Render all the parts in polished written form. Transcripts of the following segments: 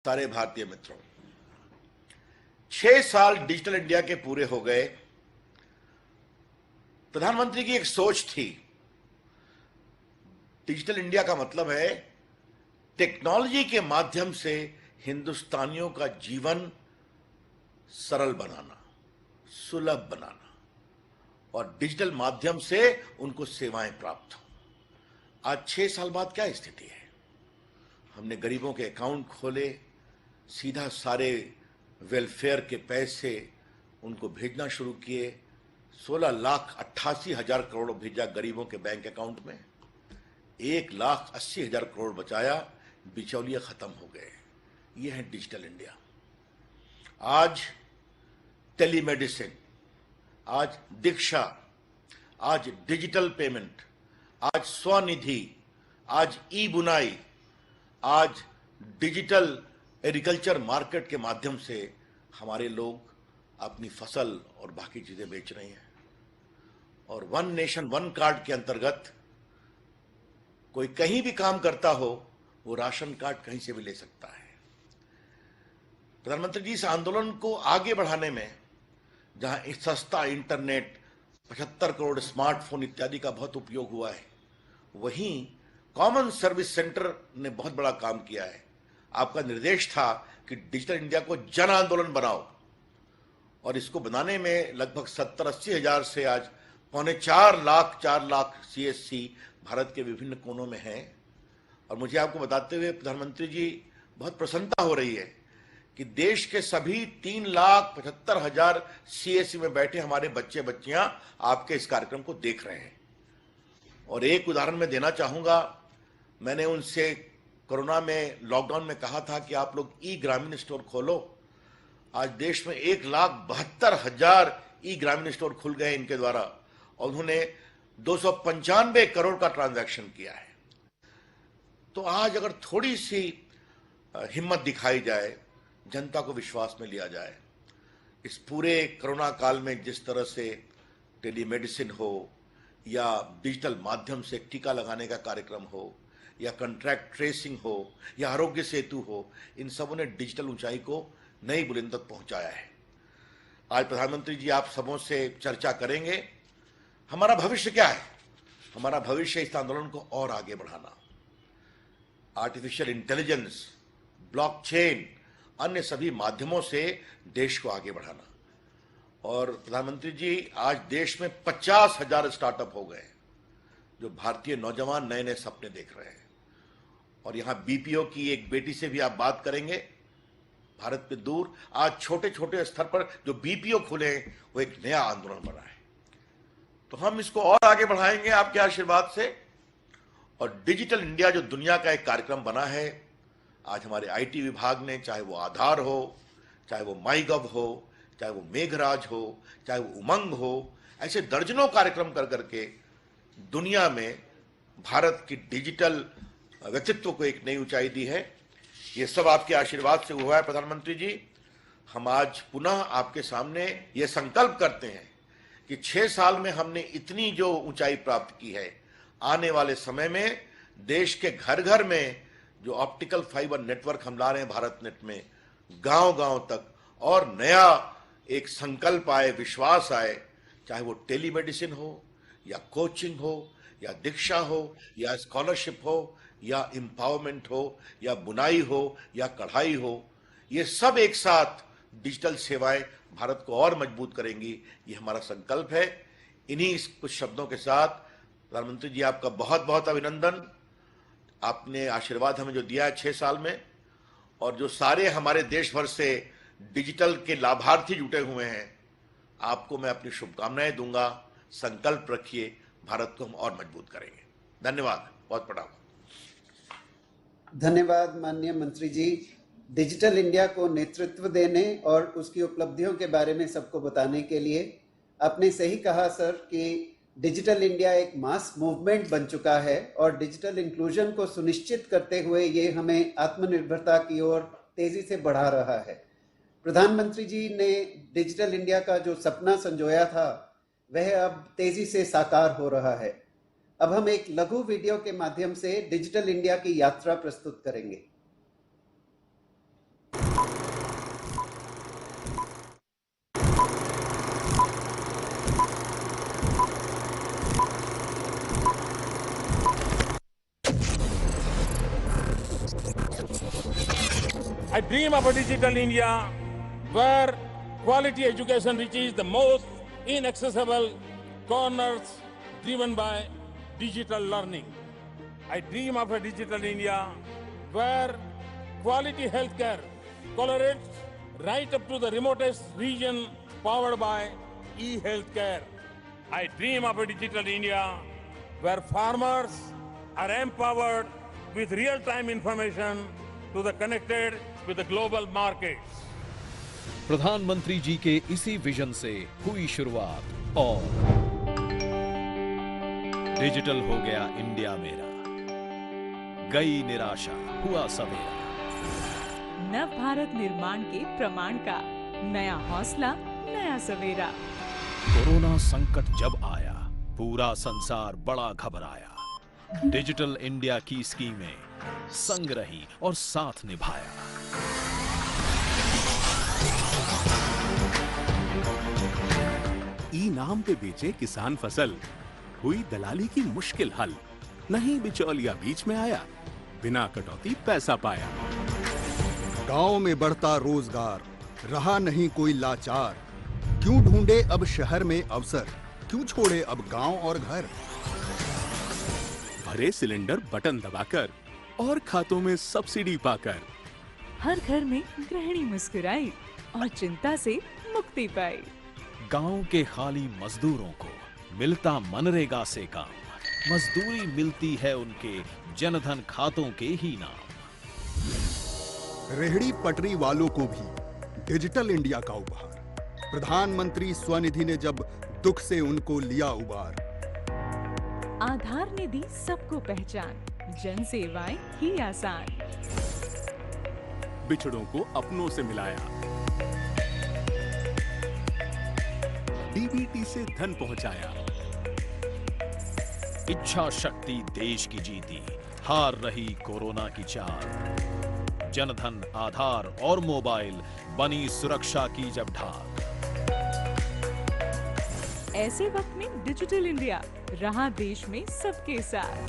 सारे भारतीय मित्रों, 6 साल डिजिटल इंडिया के पूरे हो गए। प्रधानमंत्री की एक सोच थी, डिजिटल इंडिया का मतलब है टेक्नोलॉजी के माध्यम से हिंदुस्तानियों का जीवन सरल बनाना, सुलभ बनाना और डिजिटल माध्यम से उनको सेवाएं प्राप्त हो। आज 6 साल बाद क्या स्थिति है? हमने गरीबों के अकाउंट खोले, सीधा सारे वेलफेयर के पैसे उनको भेजना शुरू किए। 16,88,000 करोड़ भेजा गरीबों के बैंक अकाउंट में, 1,80,000 करोड़ बचाया, बिचौलिए खत्म हो गए। ये है डिजिटल इंडिया। आज टेलीमेडिसिन, आज दीक्षा, आज डिजिटल पेमेंट, आज स्वनिधि, आज ई बुनाई, आज डिजिटल एग्रीकल्चर मार्केट के माध्यम से हमारे लोग अपनी फसल और बाकी चीजें बेच रहे हैं। और वन नेशन वन कार्ड के अंतर्गत कोई कहीं भी काम करता हो, वो राशन कार्ड कहीं से भी ले सकता है। प्रधानमंत्री जी, इस आंदोलन को आगे बढ़ाने में जहां सस्ता इंटरनेट, 75 करोड़ स्मार्टफोन इत्यादि का बहुत उपयोग हुआ है, वहीं कॉमन सर्विस सेंटर ने बहुत बड़ा काम किया है। आपका निर्देश था कि डिजिटल इंडिया को जन आंदोलन बनाओ, और इसको बनाने में लगभग 70-80 हजार से आज 4.25 लाख CSC भारत के विभिन्न कोनों में हैं। और मुझे आपको बताते हुए प्रधानमंत्री जी बहुत प्रसन्नता हो रही है कि देश के सभी 3,75,000 CSC में बैठे हमारे बच्चे बच्चियां आपके इस कार्यक्रम को देख रहे हैं। और एक उदाहरण मैं देना चाहूंगा, मैंने उनसे कोरोना में, लॉकडाउन में कहा था कि आप लोग ई ग्रामीण स्टोर खोलो। आज देश में 1,72,000 ई ग्रामीण स्टोर खुल गए इनके द्वारा, और उन्होंने 295 करोड़ का ट्रांजैक्शन किया है। तो आज अगर थोड़ी सी हिम्मत दिखाई जाए, जनता को विश्वास में लिया जाए, इस पूरे कोरोना काल में जिस तरह से टेलीमेडिसिन हो या डिजिटल माध्यम से टीका लगाने का कार्यक्रम हो या कॉन्ट्रैक्ट ट्रेसिंग हो या आरोग्य सेतु हो, इन सबों ने डिजिटल ऊंचाई को नई बुलंद तक पहुंचाया है। आज प्रधानमंत्री जी आप सबों से चर्चा करेंगे, हमारा भविष्य क्या है? हमारा भविष्य इस आंदोलन को और आगे बढ़ाना, आर्टिफिशियल इंटेलिजेंस, ब्लॉकचेन, अन्य सभी माध्यमों से देश को आगे बढ़ाना। और प्रधानमंत्री जी, आज देश में 50,000 स्टार्टअप हो गए, जो भारतीय नौजवान नए नए सपने देख रहे हैं। और यहां BPO की एक बेटी से भी आप बात करेंगे, भारत के दूर आज छोटे छोटे स्तर पर जो BPO खुले हैं, वो एक नया आंदोलन बना है। तो हम इसको और आगे बढ़ाएंगे आपके आशीर्वाद से। और डिजिटल इंडिया जो दुनिया का एक कार्यक्रम बना है, आज हमारे IT विभाग ने, चाहे वो आधार हो, चाहे वो माईगव हो, चाहे वो मेघराज हो, चाहे वो उमंग हो, ऐसे दर्जनों कार्यक्रम कर करके दुनिया में भारत की डिजिटल व्यक्तित्व को एक नई ऊंचाई दी है। ये सब आपके आशीर्वाद से हुआ है प्रधानमंत्री जी। हम आज पुनः आपके सामने ये संकल्प करते हैं कि 6 साल में हमने इतनी जो ऊंचाई प्राप्त की है, आने वाले समय में देश के घर घर में जो ऑप्टिकल फाइबर नेटवर्क हम ला रहे हैं भारत नेट में, गांव गांव तक, और नया एक संकल्प आए, विश्वास आए, चाहे वो टेलीमेडिसिन हो या कोचिंग हो या दीक्षा हो या स्कॉलरशिप हो या एम्पावरमेंट हो या बुनाई हो या कढ़ाई हो, ये सब एक साथ डिजिटल सेवाएं भारत को और मजबूत करेंगी। ये हमारा संकल्प है। इन्हीं कुछ शब्दों के साथ प्रधानमंत्री जी आपका बहुत बहुत अभिनंदन। आपने आशीर्वाद हमें जो दिया है 6 साल में, और जो सारे हमारे देश भर से डिजिटल के लाभार्थी जुटे हुए हैं, आपको मैं अपनी शुभकामनाएं दूंगा। संकल्प रखिए, भारत को हम और मजबूत करेंगे। धन्यवाद, बहुत प्रणाम। धन्यवाद माननीय मंत्री जी। डिजिटल इंडिया को नेतृत्व देने और उसकी उपलब्धियों के बारे में सबको बताने के लिए आपने सही कहा सर कि डिजिटल इंडिया एक मास मूवमेंट बन चुका है, और डिजिटल इंक्लूजन को सुनिश्चित करते हुए ये हमें आत्मनिर्भरता की ओर तेजी से बढ़ा रहा है। प्रधानमंत्री जी ने डिजिटल इंडिया का जो सपना संजोया था, वह अब तेजी से साकार हो रहा है। अब हम एक लघु वीडियो के माध्यम से डिजिटल इंडिया की यात्रा प्रस्तुत करेंगे। dream of a digital India where quality education reaches the most inaccessible corners driven by digital learning. I dream of a digital India where quality healthcare collaborates right up to the remotest region powered by e-healthcare. I dream of a digital India where farmers are empowered with real-time information to the connected with the global markets. प्रधानमंत्री जी के इसी vision से हुई शुरुआत और digital हो गया India मेरा, गई निराशा हुआ सवेरा। नव भारत निर्माण के प्रमाण का नया हौसला, नया सवेरा। कोरोना संकट जब आया, पूरा संसार बड़ा घबराया। डिजिटल इंडिया की स्कीमें संग रही और साथ निभाया। ई नाम पे बेचे किसान फसल, हुई दलाली की मुश्किल हल। नहीं बिचौलिया बीच में आया, बिना कटौती पैसा पाया। गांव में बढ़ता रोजगार, रहा नहीं कोई लाचार। क्यों ढूंढे अब शहर में अवसर, क्यों छोड़े अब गांव और घर। भरे सिलेंडर बटन दबाकर और खातों में सब्सिडी पाकर। हर घर में गृहिणी मुस्कुराई और चिंता से मुक्ति पाई। गांव के खाली मजदूरों को मिलता मनरेगा से काम, मजदूरी मिलती है उनके जनधन खातों के ही नाम। रेहड़ी पटरी वालों को भी डिजिटल इंडिया का उपहार, प्रधानमंत्री स्वनिधि ने जब दुख से उनको लिया उबार। आधार ने दी सबको पहचान, जन सेवाएं की आसान। बिछड़ों को अपनों से मिलाया, डीबीटी से धन पहुंचाया। इच्छा शक्ति देश की जीती, हार रही कोरोना की चाल। जनधन, आधार और मोबाइल बनी सुरक्षा की जब ढाल। ऐसे वक्त में डिजिटल इंडिया रहा देश में सबके साथ।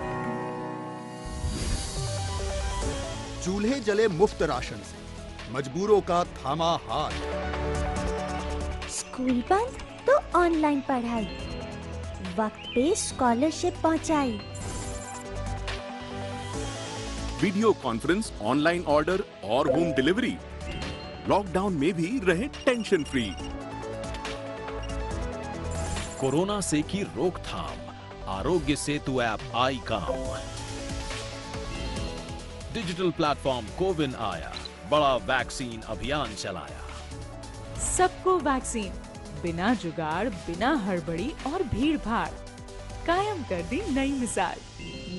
चूल्हे जले मुफ्त राशन से, मजबूरों का थामा हाथ। स्कूल बंद तो ऑनलाइन पढ़ाई, वक्त पे स्कॉलरशिप पहुंचाई। वीडियो कॉन्फ्रेंस, ऑनलाइन ऑर्डर और होम डिलीवरी। लॉकडाउन में भी रहे टेंशन फ्री। कोरोना से की रोकथाम, आरोग्य सेतु ऐप आई काम। डिजिटल प्लेटफॉर्म कोविन आया, बड़ा वैक्सीन अभियान चलाया। सबको वैक्सीन, बिना जुगाड़, बिना हड़बड़ी और भीड़ भाड़। कायम कर दी नई मिसाल,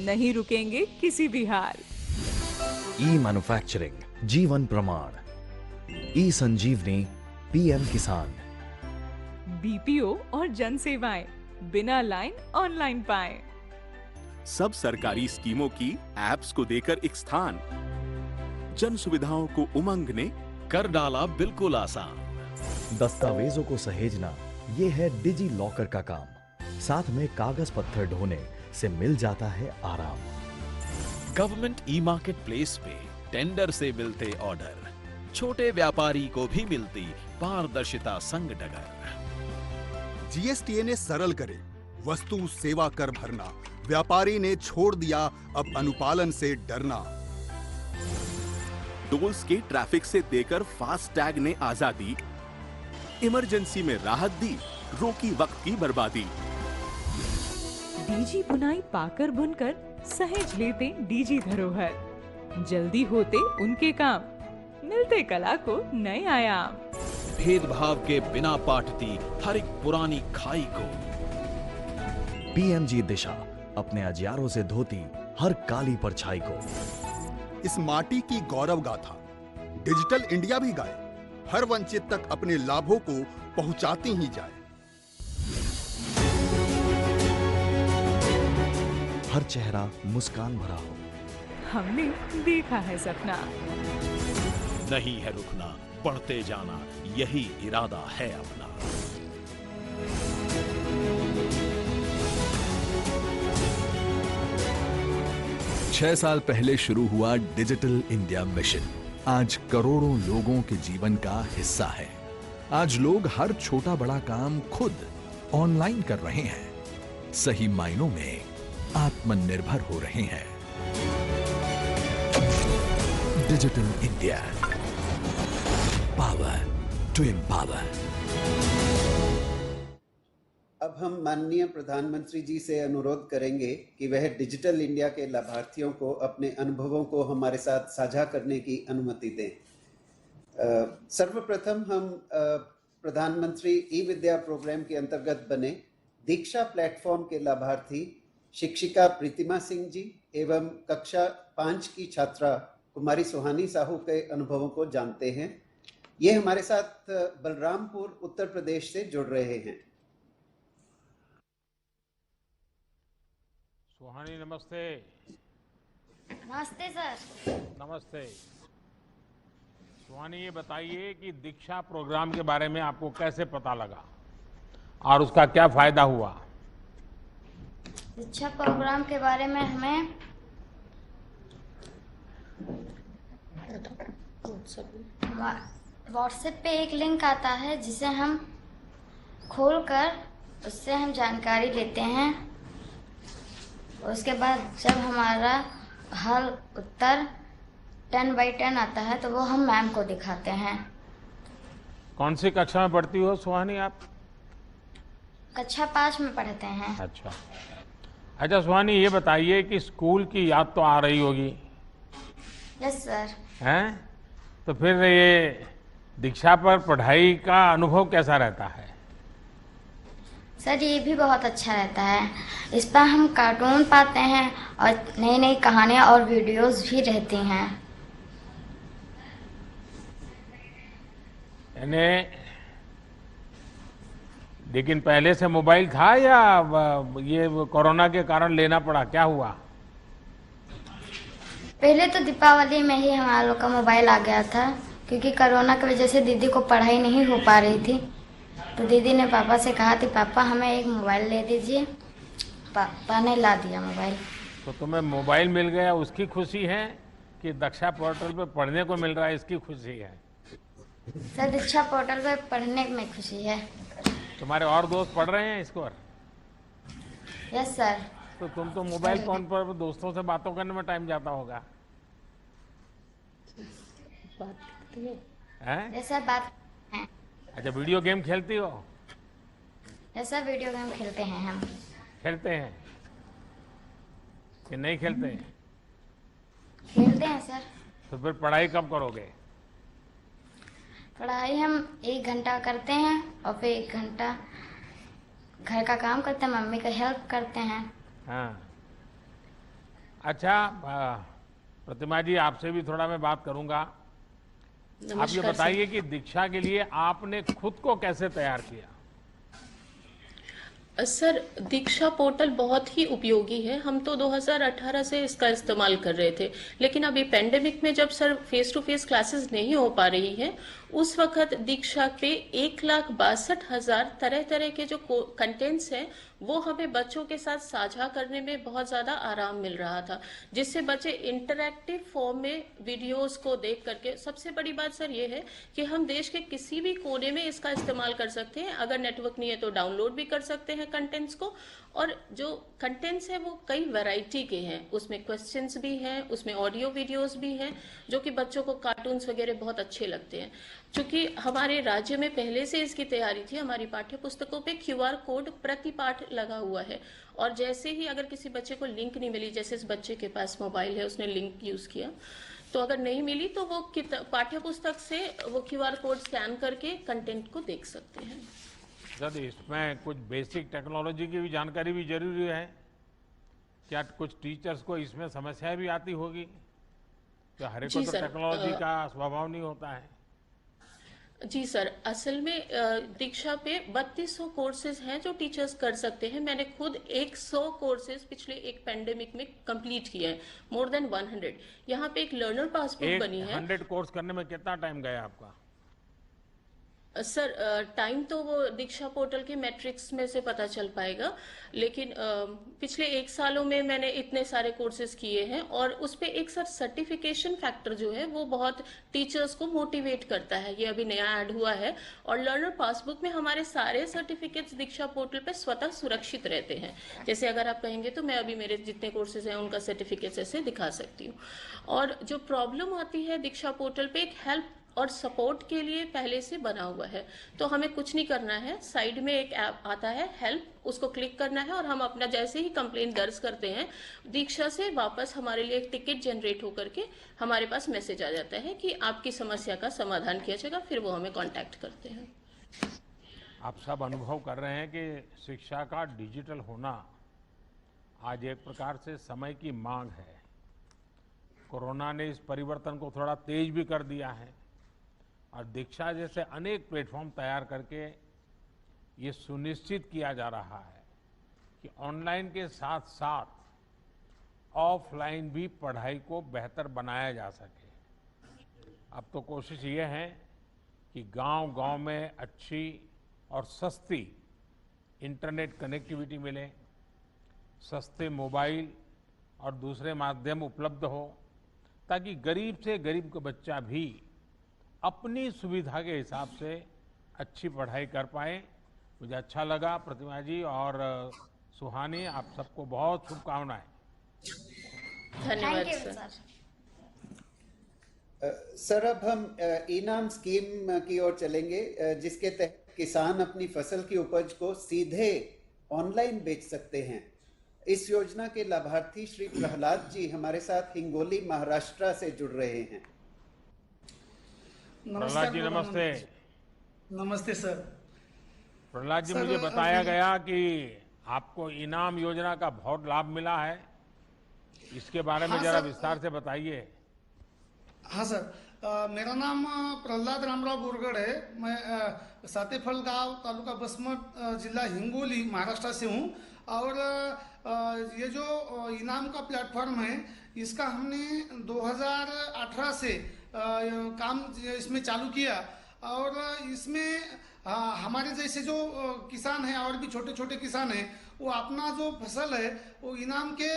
नहीं रुकेंगे किसी भी हाल। ई मैन्युफैक्चरिंग, जीवन प्रमाण, ई संजीवनी, पीएम किसान। बीपीओ और जन सेवाएं, बिना लाइन ऑनलाइन पाएं। सब सरकारी स्कीमों की एप्स को देकर एक स्थान, जन सुविधाओं को उमंग ने कर डाला बिल्कुल आसान। दस्तावेजों को सहेजना, ये है डिजी लॉकर का काम। साथ में कागज पत्थर ढोने से मिल जाता है आराम। गवर्नमेंट ई मार्केट प्लेस पे टेंडर से मिलते ऑर्डर, छोटे व्यापारी को भी मिलती पारदर्शिता संग डगर। जीएसटीए ने सरल करे वस्तु सेवा कर भरना, व्यापारी ने छोड़ दिया अब अनुपालन से डरना। टोल्स के ट्रैफिक से देकर फास्ट टैग ने आजादी, इमरजेंसी में राहत दी, रोकी वक्त की बर्बादी। डीजी बुनाई पाकर बुनकर सहेज लेते डीजी धरोहर। जल्दी होते उनके काम, मिलते कला को नए आयाम। भेदभाव के बिना पाटती हर एक पुरानी खाई को। पीएमजी दिशा अपने अजियारों से धोती हर काली परछाई को। इस माटी की गौरव गाथा डिजिटल इंडिया भी गाए, हर वंचित तक अपने लाभों को पहुंचाती ही जाए। हर चेहरा मुस्कान भरा हो, हमने देखा है सपना। नहीं है रुकना, बढ़ते जाना, यही इरादा है अपना। छह साल पहले शुरू हुआ डिजिटल इंडिया मिशन। आज करोड़ों लोगों के जीवन का हिस्सा है। आज लोग हर छोटा बड़ा काम खुद ऑनलाइन कर रहे हैं, सही मायनों में आत्मनिर्भर हो रहे हैं। Digital India, power to empower. अब हम माननीय प्रधानमंत्री जी से अनुरोध करेंगे कि वह डिजिटल इंडिया के लाभार्थियों को अपने अनुभवों को हमारे साथ साझा करने की अनुमति दें। सर्वप्रथम हम प्रधानमंत्री ई विद्या प्रोग्राम के अंतर्गत बने दीक्षा प्लेटफॉर्म के लाभार्थी शिक्षिका प्रीतिमा सिंह जी एवं कक्षा 5 की छात्रा कुमारी सुहानी साहू के अनुभवों को जानते हैं। ये हमारे साथ बलरामपुर उत्तर प्रदेश से जुड़ रहे हैं। सुहानी नमस्ते। नमस्ते सर। नमस्ते। सुहानी, ये बताइए कि दीक्षा प्रोग्राम के बारे में आपको कैसे पता लगा और उसका क्या फायदा हुआ? दीक्षा प्रोग्राम के बारे में हमें व्हाट्सएप पे एक लिंक आता है जिसे हम खोलकर उससे हम जानकारी लेते हैं। उसके बाद जब हमारा हल उत्तर 10/10 आता है तो वो हम मैम को दिखाते हैं। कौन सी कक्षा में पढ़ती हो सुहानी आप? कक्षा 5 में पढ़ते हैं। अच्छा सुहानी, ये बताइए कि स्कूल की याद तो आ रही होगी? Yes sir. हैं? तो फिर ये दीक्षा पर पढ़ाई का अनुभव कैसा रहता है? सर ये भी बहुत अच्छा रहता है। इस पर हम कार्टून पाते हैं और नई नई कहानियाँ और वीडियोस भी रहती हैं। लेकिन पहले से मोबाइल था या ये कोरोना के कारण लेना पड़ा, क्या हुआ? पहले तो दीपावली में ही हमारे लोग का मोबाइल आ गया था, क्योंकि कोरोना की वजह से दीदी को पढ़ाई नहीं हो पा रही थी। तो दीदी ने पापा से कहा थी पापा हमें एक मोबाइल ले दीजिए। पापा ने ला दिया मोबाइल। तो तुम्हें मोबाइल मिल गया उसकी खुशी है कि दीक्षा पोर्टल पे पढ़ने को मिल रहा है इसकी खुशी है? सर दीक्षा पोर्टल पे पढ़ने में खुशी है। तुम्हारे और दोस्त पढ़ रहे हैं इसको? Yes sir. तो तुम तो मोबाइल फोन पर दोस्तों से बातों करने में टाइम जाता होगा? यस सर, बात है। अच्छा, वीडियो गेम खेलती हो? यस सर, वीडियो गेम खेलते हैं हम। खेलते हैं कि नहीं खेलते? खेलते हैं सर। तो फिर पढ़ाई कब करोगे? पढ़ाई हम 1 घंटा करते हैं और फिर 1 घंटा घर का काम करते हैं, मम्मी का हेल्प करते हैं। हाँ। अच्छा प्रतिमा जी, आपसे भी थोड़ा मैं बात करूंगा। आप ये बताइए कि दीक्षा के लिए आपने खुद को कैसे तैयार किया? सर दीक्षा पोर्टल बहुत ही उपयोगी है। हम तो 2018 से इसका इस्तेमाल कर रहे थे, लेकिन अभी पेंडेमिक में जब sir face to face classes नहीं हो पा रही हैं, उस वक्त दीक्षा पे 1,62,000 तरह तरह के जो कंटेंट्स हैं वो हमें बच्चों के साथ साझा करने में बहुत ज्यादा आराम मिल रहा था, जिससे बच्चे इंटरैक्टिव फॉर्म में वीडियोस को देख करके। सबसे बड़ी बात सर ये है कि हम देश के किसी भी कोने में इसका इस्तेमाल कर सकते हैं। अगर नेटवर्क नहीं है तो डाउनलोड भी कर सकते हैं कंटेंट्स को। और जो कंटेंट्स है वो कई वैरायटी के हैं, उसमें क्वेश्चंस भी हैं, उसमें ऑडियो वीडियोस भी हैं, जो कि बच्चों को कार्टून्स वगैरह बहुत अच्छे लगते हैं। चूंकि हमारे राज्य में पहले से इसकी तैयारी थी, हमारी पाठ्य पुस्तकों पे QR कोड प्रति पाठ लगा हुआ है, और जैसे ही अगर किसी बच्चे को लिंक नहीं मिली, जैसे इस बच्चे के पास मोबाइल है उसने लिंक यूज किया, तो अगर नहीं मिली तो वो पाठ्य पुस्तक से वो QR कोड स्कैन करके कंटेंट को देख सकते हैं। सर इसमें कुछ बेसिक टेक्नोलॉजी की भी जानकारी भी जरूरी है क्या? कुछ टीचर्स को इसमें समस्याएं भी आती होगी, तो हर एक को तो टेक्नोलॉजी का स्वभाव नहीं होता है। जी सर, असल में दीक्षा पे 3200 कोर्सेज हैं जो टीचर्स कर सकते हैं। मैंने खुद 100 कोर्सेज पिछले एक पेंडेमिक में कंप्लीट किए हैं, मोर देन 100। यहाँ पे एक लर्नर पासबुक बनी है। 100 कोर्स करने में कितना टाइम गया आपका? सर टाइम तो वो दीक्षा पोर्टल के मैट्रिक्स में से पता चल पाएगा, लेकिन पिछले 1 सालों में मैंने इतने सारे कोर्सेज किए हैं और उस पे एक सर सर्टिफिकेशन फैक्टर जो है वो बहुत टीचर्स को मोटिवेट करता है। ये अभी नया ऐड हुआ है और लर्नर पासबुक में हमारे सारे सर्टिफिकेट्स दीक्षा पोर्टल पे स्वतः सुरक्षित रहते हैं। जैसे अगर आप कहेंगे तो मैं अभी मेरे जितने कोर्सेज हैं उनका सर्टिफिकेट्स ऐसे दिखा सकती हूँ। और जो प्रॉब्लम आती है दीक्षा पोर्टल पे, एक हेल्प और सपोर्ट के लिए पहले से बना हुआ है, तो हमें कुछ नहीं करना है। साइड में एक ऐप आता है हेल्प, उसको क्लिक करना है और हम अपना जैसे ही कंप्लेंट दर्ज करते हैं दीक्षा से वापस हमारे लिए एक टिकट जनरेट होकर के हमारे पास मैसेज आ जाता है कि आपकी समस्या का समाधान किया जाएगा। फिर वो हमें कांटेक्ट करते हैं। आप सब अनुभव कर रहे हैं कि शिक्षा का डिजिटल होना आज एक प्रकार से समय की मांग है। कोरोना ने इस परिवर्तन को थोड़ा तेज भी कर दिया है और दीक्षा जैसे अनेक प्लेटफॉर्म तैयार करके ये सुनिश्चित किया जा रहा है कि ऑनलाइन के साथ साथ ऑफलाइन भी पढ़ाई को बेहतर बनाया जा सके। अब तो कोशिश ये है कि गांव-गांव में अच्छी और सस्ती इंटरनेट कनेक्टिविटी मिले, सस्ते मोबाइल और दूसरे माध्यम उपलब्ध हो, ताकि गरीब से गरीब का बच्चा भी अपनी सुविधा के हिसाब से अच्छी पढ़ाई कर पाए। मुझे अच्छा लगा प्रतिमा जी और सुहानी, आप सबको बहुत शुभकामनाएं। धन्यवाद सर। सर अब हम इनाम स्कीम की ओर चलेंगे, जिसके तहत किसान अपनी फसल की उपज को सीधे ऑनलाइन बेच सकते हैं। इस योजना के लाभार्थी श्री प्रहलाद जी हमारे साथ हिंगोली महाराष्ट्र से जुड़ रहे हैं। प्रहलाद जी नमस्ते। नमस्ते सर। प्रहलाद जी, मुझे बताया गया कि आपको इनाम योजना का बहुत लाभ मिला है, इसके बारे में जरा विस्तार से बताइए। हाँ सर, मेरा नाम प्रहलाद रामराव बोरगढ़ है। मैं सातेफल गांव, तालुका बसमत, जिला हिंगोली, महाराष्ट्र से हूँ। और ये जो इनाम का प्लेटफॉर्म है, इसका हमने 2018 से काम इसमें चालू किया और इसमें हमारे जैसे जो किसान हैं और भी छोटे छोटे किसान हैं, वो अपना जो फसल है वो इनाम के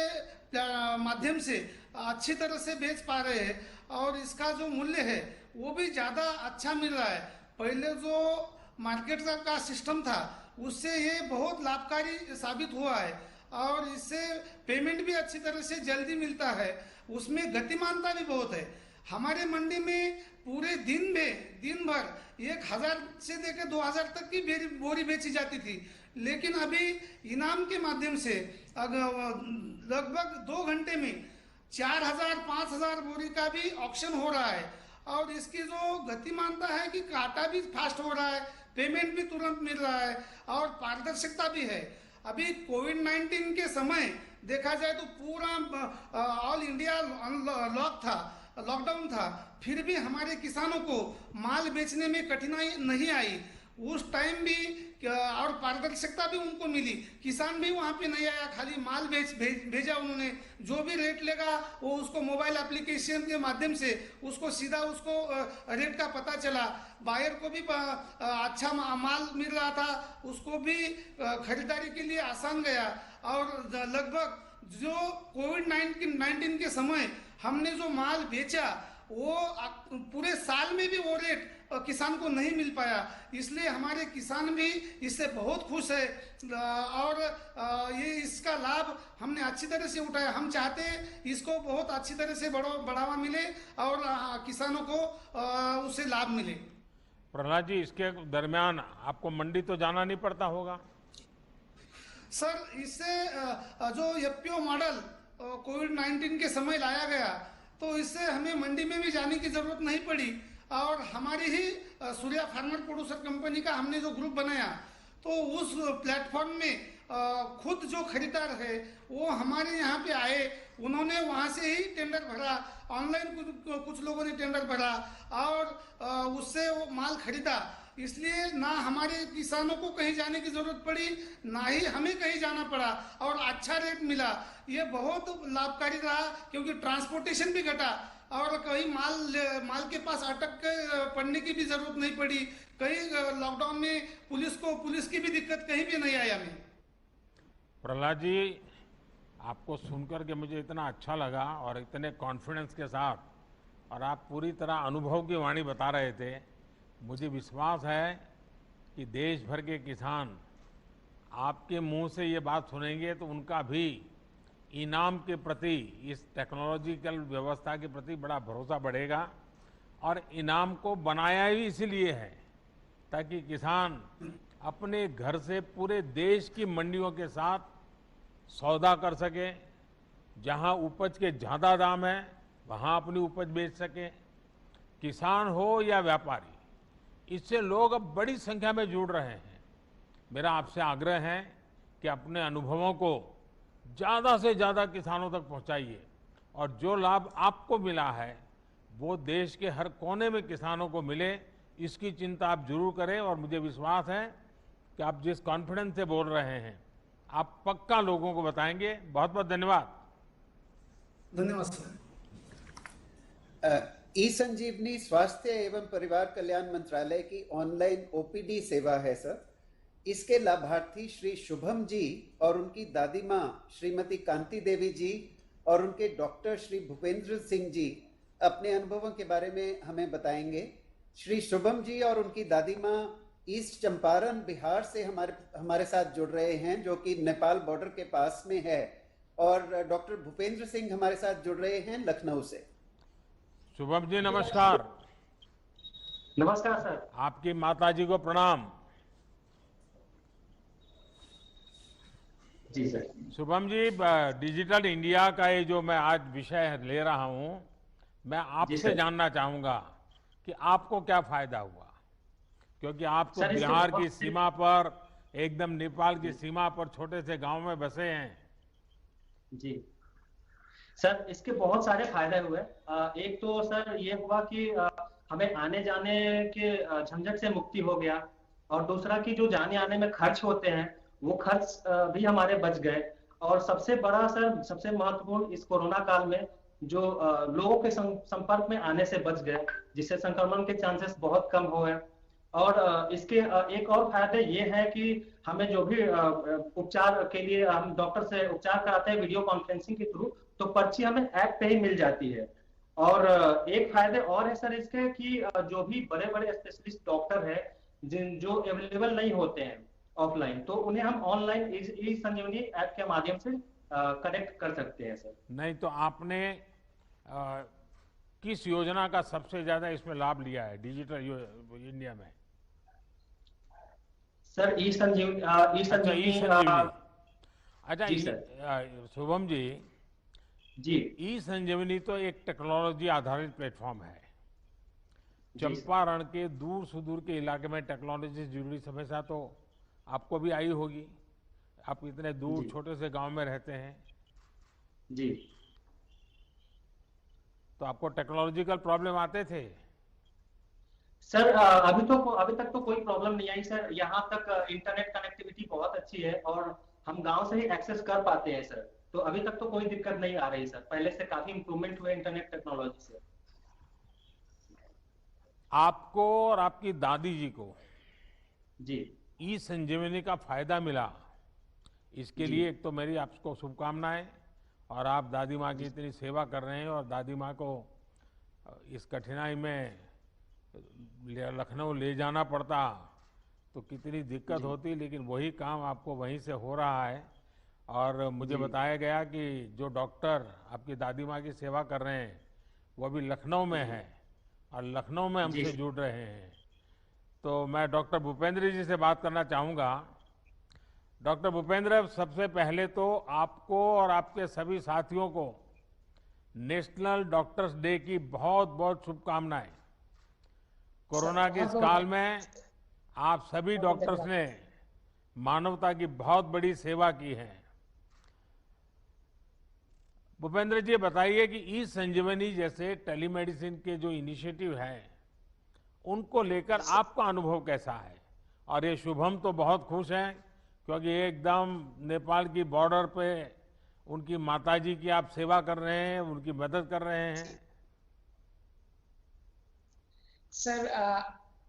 माध्यम से अच्छी तरह से बेच पा रहे हैं और इसका जो मूल्य है वो भी ज़्यादा अच्छा मिल रहा है। पहले जो मार्केट का सिस्टम था उससे ये बहुत लाभकारी साबित हुआ है और इससे पेमेंट भी अच्छी तरह से जल्दी मिलता है, उसमें गतिमानता भी बहुत है। हमारे मंडी में पूरे दिन भर 1000 से लेकर 2000 तक की बोरी बेची जाती थी, लेकिन अभी इनाम के माध्यम से लगभग 2 घंटे में 4000-5000 बोरी का भी ऑक्शन हो रहा है और इसकी जो गतिमानता है कि काटा भी फास्ट हो रहा है, पेमेंट भी तुरंत मिल रहा है और पारदर्शिता भी है। अभी कोविड-19 के समय देखा जाए तो पूरा ऑल इंडिया लॉकडाउन था, फिर भी हमारे किसानों को माल बेचने में कठिनाई नहीं आई। उस टाइम भी और पारदर्शिता भी उनको मिली, किसान भी वहाँ पे नहीं आया, खाली माल भेजा उन्होंने। जो भी रेट लेगा वो उसको मोबाइल एप्लीकेशन के माध्यम से उसको सीधा उसको रेट का पता चला। बायर को भी अच्छा माल मिल रहा था, उसको भी खरीदारी के लिए आसान गया। और लगभग जो कोविड-19 के समय हमने जो माल बेचा वो पूरे साल में भी वो रेट किसान को नहीं मिल पाया, इसलिए हमारे किसान भी इससे बहुत खुश है और ये इसका लाभ हमने अच्छी तरह से उठाया। हम चाहते हैं इसको बहुत अच्छी तरह से बढ़ावा मिले और किसानों को उससे लाभ मिले। प्रहलाद जी, इसके दरमियान आपको मंडी तो जाना नहीं पड़ता होगा? सर, इससे जो एफपीओ मॉडल कोविड-19 के समय लाया गया तो इससे हमें मंडी में भी जाने की जरूरत नहीं पड़ी और हमारी ही सूर्या फार्मर प्रोड्यूसर कंपनी का हमने जो ग्रुप बनाया तो उस प्लेटफॉर्म में खुद जो खरीदार है वो हमारे यहाँ पे आए, उन्होंने वहाँ से ही टेंडर भरा, ऑनलाइन कुछ लोगों ने टेंडर भरा और उससे वो माल खरीदा। इसलिए ना हमारे किसानों को कहीं जाने की जरूरत पड़ी, ना ही हमें कहीं जाना पड़ा और अच्छा रेट मिला। ये बहुत लाभकारी रहा क्योंकि ट्रांसपोर्टेशन भी घटा और कहीं माल के पास अटक के पड़ने की भी जरूरत नहीं पड़ी। कहीं लॉकडाउन में पुलिस की भी दिक्कत कहीं भी नहीं आई हमें। प्रहलाद जी, आपको सुनकर के मुझे इतना अच्छा लगा और इतने कॉन्फिडेंस के साथ, और आप पूरी तरह अनुभव की वाणी बता रहे थे। मुझे विश्वास है कि देश भर के किसान आपके मुंह से ये बात सुनेंगे तो उनका भी इनाम के प्रति, इस टेक्नोलॉजिकल व्यवस्था के प्रति बड़ा भरोसा बढ़ेगा। और इनाम को बनाया ही इसलिए है ताकि किसान अपने घर से पूरे देश की मंडियों के साथ सौदा कर सके, जहां उपज के ज़्यादा दाम है वहां अपनी उपज बेच सके। किसान हो या व्यापारी, इससे लोग अब बड़ी संख्या में जुड़ रहे हैं। मेरा आपसे आग्रह है कि अपने अनुभवों को ज़्यादा से ज़्यादा किसानों तक पहुंचाइए, और जो लाभ आपको मिला है वो देश के हर कोने में किसानों को मिले, इसकी चिंता आप जरूर करें। और मुझे विश्वास है कि आप जिस कॉन्फिडेंस से बोल रहे हैं आप पक्का लोगों को बताएंगे। बहुत बहुत धन्यवाद। धन्यवाद सर। ई संजीवनी स्वास्थ्य एवं परिवार कल्याण मंत्रालय की ऑनलाइन ओपीडी सेवा है सर। इसके लाभार्थी श्री शुभम जी और उनकी दादी माँ श्रीमती कांति देवी जी और उनके डॉक्टर श्री भूपेंद्र सिंह जी अपने अनुभवों के बारे में हमें बताएंगे। श्री शुभम जी और उनकी दादी माँ ईस्ट चंपारण बिहार से हमारे साथ जुड़ रहे हैं, जो कि नेपाल बॉर्डर के पास में है, और डॉक्टर भूपेंद्र सिंह हमारे साथ जुड़ रहे हैं लखनऊ से। शुभम जी नमस्कार। नमस्कार सर। आपकी माताजी को प्रणाम। जी sir. Shubham ji, digital India का ये जो मैं आज विषय ले रहा हूं, मैं आपसे जानना चाहूंगा कि आपको क्या फायदा हुआ, क्योंकि आप तो बिहार की सीमा पर, एकदम नेपाल की सीमा पर छोटे से गांव में बसे हैं। जी सर, इसके बहुत सारे फायदे हुए। एक तो सर ये हुआ कि हमें आने जाने के झंझट से मुक्ति हो गया, और दूसरा कि जो जाने आने में खर्च होते हैं वो खर्च भी हमारे बच गए। और सबसे बड़ा सर, सबसे महत्वपूर्ण, इस कोरोना काल में जो लोगों के संपर्क में आने से बच गए, जिससे संक्रमण के चांसेस बहुत कम हुए। और इसके एक और फायदे ये है कि हमें जो भी उपचार के लिए हम डॉक्टर से उपचार कराते हैं वीडियो कॉन्फ्रेंसिंग के थ्रू, तो पर्ची हमें ऐप पे ही मिल जाती है। और एक फायदे और है सर इसके कि जो भी बड़े बड़े स्पेशलिस्ट डॉक्टर है जो अवेलेबल नहीं होते हैं ऑफलाइन, तो उन्हें हम ऑनलाइन ई संजीवनी ऐप के माध्यम से कनेक्ट कर सकते हैं सर। नहीं तो आपने किस योजना का सबसे ज्यादा इसमें लाभ लिया है डिजिटल इंडिया में? सर ई संजीवनी। अच्छा शुभम जी, ई संजीवनी तो एक टेक्नोलॉजी आधारित प्लेटफॉर्म है। चंपारण के दूर सुदूर के इलाके में टेक्नोलॉजी से जुड़ी समस्या तो आपको भी आई होगी। आप इतने दूर छोटे से गांव में रहते हैं जी, तो आपको टेक्नोलॉजिकल प्रॉब्लम आते थे? सर अभी तक तो कोई प्रॉब्लम नहीं आई सर। यहाँ तक इंटरनेट कनेक्टिविटी बहुत अच्छी है और हम गांव से ही एक्सेस कर पाते हैं सर, तो अभी तक तो कोई दिक्कत नहीं आ रही सर। पहले से काफी इंप्रूवमेंट हुए इंटरनेट टेक्नोलॉजी से। आपको और आपकी दादी जी को जी ई संजीवनी का फायदा मिला, इसके लिए एक तो मेरी आपको शुभकामनाएं। और आप दादी माँ की इतनी सेवा कर रहे हैं, और दादी माँ को इस कठिनाई में लखनऊ ले जाना पड़ता तो कितनी दिक्कत होती, लेकिन वही काम आपको वहीं से हो रहा है। और मुझे बताया गया कि जो डॉक्टर आपकी दादी माँ की सेवा कर रहे हैं वो अभी लखनऊ में है और लखनऊ में हमसे जुड़ रहे हैं। तो मैं डॉक्टर भूपेंद्र जी से बात करना चाहूँगा। डॉक्टर भूपेंद्र, सबसे पहले तो आपको और आपके सभी साथियों को नेशनल डॉक्टर्स डे की बहुत बहुत शुभकामनाएं। कोरोना के इस काल में आप सभी डॉक्टर्स ने मानवता की बहुत बड़ी सेवा की है। भूपेंद्र जी बताइए कि ई संजीवनी जैसे टेलीमेडिसिन के जो इनिशिएटिव हैं उनको लेकर आपका अनुभव कैसा है? और ये शुभम तो बहुत खुश हैं क्योंकि एकदम नेपाल की बॉर्डर पे उनकी माताजी की आप सेवा कर रहे हैं, उनकी मदद कर रहे हैं। सर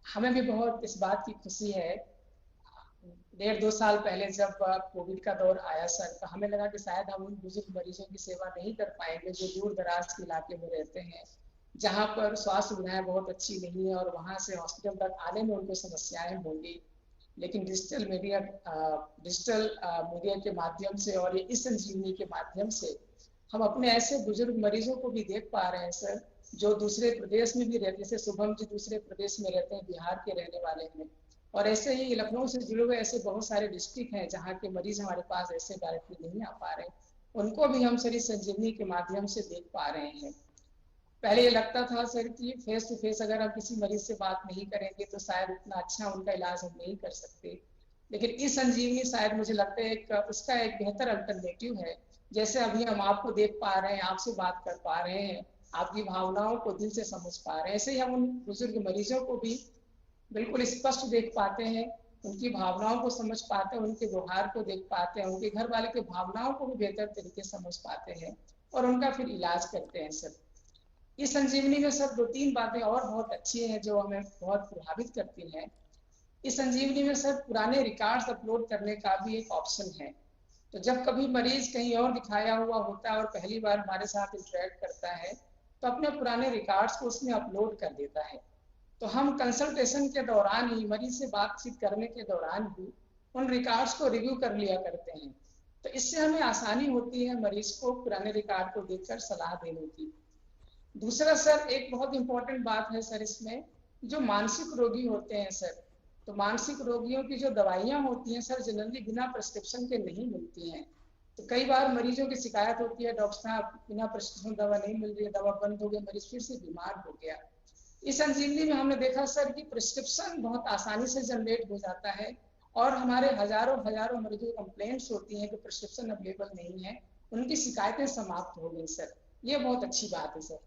हमें भी बहुत इस बात की खुशी है। 1.5-2 साल पहले जब कोविड का दौर आया सर, तो हमें लगा कि शायद हम उन बुजुर्ग मरीजों की सेवा नहीं कर पाएंगे जो दूर दराज के इलाके में रहते हैं, जहाँ पर स्वास्थ्य सुविधाएं बहुत अच्छी नहीं है और वहाँ से हॉस्पिटल तक आने में उनको समस्याएं होंगी। लेकिन डिजिटल मीडिया के माध्यम से और ये ई-संजीवनी के माध्यम से हम अपने ऐसे बुजुर्ग मरीजों को भी देख पा रहे हैं सर, जो दूसरे प्रदेश में भी रहते हैं। जैसे शुभम जी दूसरे प्रदेश में रहते हैं, बिहार के रहने वाले हैं, और ऐसे ही लखनऊ से जुड़े हुए ऐसे बहुत सारे डिस्ट्रिक्ट हैं जहाँ के मरीज हमारे पास ऐसे डायरेक्टली नहीं आ पा रहे, उनको भी हम सर संजीवनी के माध्यम से देख पा रहे हैं। पहले ये लगता था सर कि फेस टू फेस अगर हम किसी मरीज से बात नहीं करेंगे तो शायद उतना अच्छा उनका इलाज हम नहीं कर सकते, लेकिन इस संजीवनी शायद मुझे लगता है उसका एक बेहतर अल्टरनेटिव है। जैसे अभी हम आपको देख पा रहे हैं, आपसे बात कर पा रहे हैं, आपकी भावनाओं को दिल से समझ पा रहे हैं, ऐसे ही हम उन बुजुर्ग मरीजों को भी बिल्कुल स्पष्ट देख पाते हैं, उनकी भावनाओं को समझ पाते हैं, उनके व्यवहार को देख पाते हैं, उनके घर वाले की भावनाओं को भी बेहतर तरीके से समझ पाते हैं और उनका फिर इलाज करते हैं सर। इस संजीवनी में सर 2-3 बातें और बहुत अच्छी हैं जो हमें बहुत प्रभावित करती हैं। इस संजीवनी में सर पुराने रिकॉर्ड्स अपलोड करने का भी एक ऑप्शन है। तो जब कभी मरीज कहीं और दिखाया हुआ होता है और पहली बार हमारे साथ इंटरेक्ट करता है तो अपने पुराने रिकॉर्ड्स को उसमें अपलोड कर देता है। तो हम कंसल्टेशन के दौरान ही, मरीज से बातचीत करने के दौरान ही उन रिकॉर्ड्स को रिव्यू कर लिया करते हैं। तो इससे हमें आसानी होती है मरीज को पुराने रिकॉर्ड को देखकर सलाह देने की। दूसरा सर एक बहुत इंपॉर्टेंट बात है सर, इसमें जो मानसिक रोगी होते हैं सर, तो मानसिक रोगियों की जो दवाइयाँ होती हैं सर जनरली बिना प्रिस्क्रिप्शन के नहीं मिलती हैं। तो कई बार मरीजों की शिकायत होती है, डॉक्टर साहब बिना प्रिस्क्रिप्शन दवा नहीं मिल रही है, दवा बंद हो गई, मरीज फिर से बीमार हो गया। इस संजीवनी में हमने देखा सर कि प्रिस्क्रिप्शन बहुत आसानी से जनरेट हो जाता है और हमारे हजारों मरीजों की कंप्लेंट्स होती हैं कि प्रिस्क्रिप्शन अवेलेबल नहीं है, उनकी शिकायतें समाप्त हो गई सर। ये बहुत अच्छी बात है सर।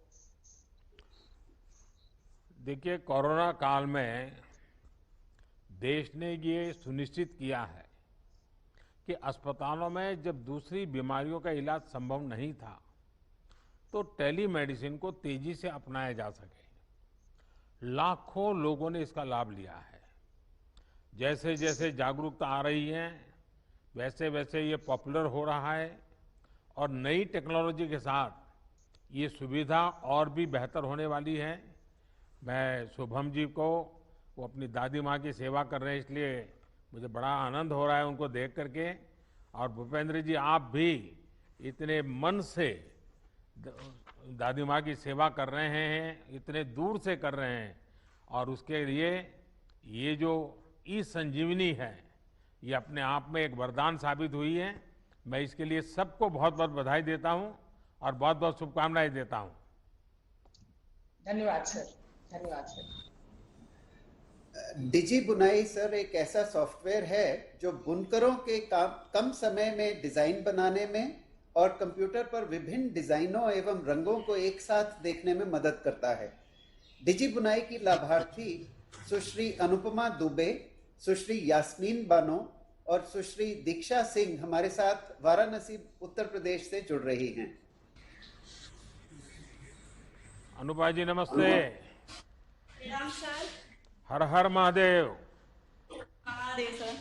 देखिए, कोरोना काल में देश ने ये सुनिश्चित किया है कि अस्पतालों में जब दूसरी बीमारियों का इलाज संभव नहीं था तो टेलीमेडिसिन को तेजी से अपनाया जा सके। लाखों लोगों ने इसका लाभ लिया है। जैसे जैसे जागरूकता आ रही है वैसे वैसे ये पॉपुलर हो रहा है और नई टेक्नोलॉजी के साथ ये सुविधा और भी बेहतर होने वाली है। मैं शुभम जी को, वो अपनी दादी माँ की सेवा कर रहे हैं, इसलिए मुझे बड़ा आनंद हो रहा है उनको देख करके। और भूपेंद्र जी, आप भी इतने मन से दादी माँ की सेवा कर रहे हैं, इतने दूर से कर रहे हैं, और उसके लिए ये जो ई संजीवनी है ये अपने आप में एक वरदान साबित हुई है। मैं इसके लिए सबको बहुत बहुत बधाई देता हूँ और बहुत बहुत शुभकामनाएं देता हूँ। धन्यवाद सर, धन्यवाद सर। डिजी बुनाई सर एक ऐसा सॉफ्टवेयर है जो बुनकरों के कम समय में डिजाइन बनाने में और कंप्यूटर पर विभिन्न डिजाइनों एवं रंगों को एक साथ देखने में मदद करता है। डिजी बुनाई की लाभार्थी सुश्री अनुपमा दुबे, सुश्री यास्मीन बानो और सुश्री दीक्षा सिंह हमारे साथ वाराणसी उत्तर प्रदेश से जुड़ रही हैं। अनुपा जी नमस्ते। राम सर। हर हर महादेव। महादेव सर।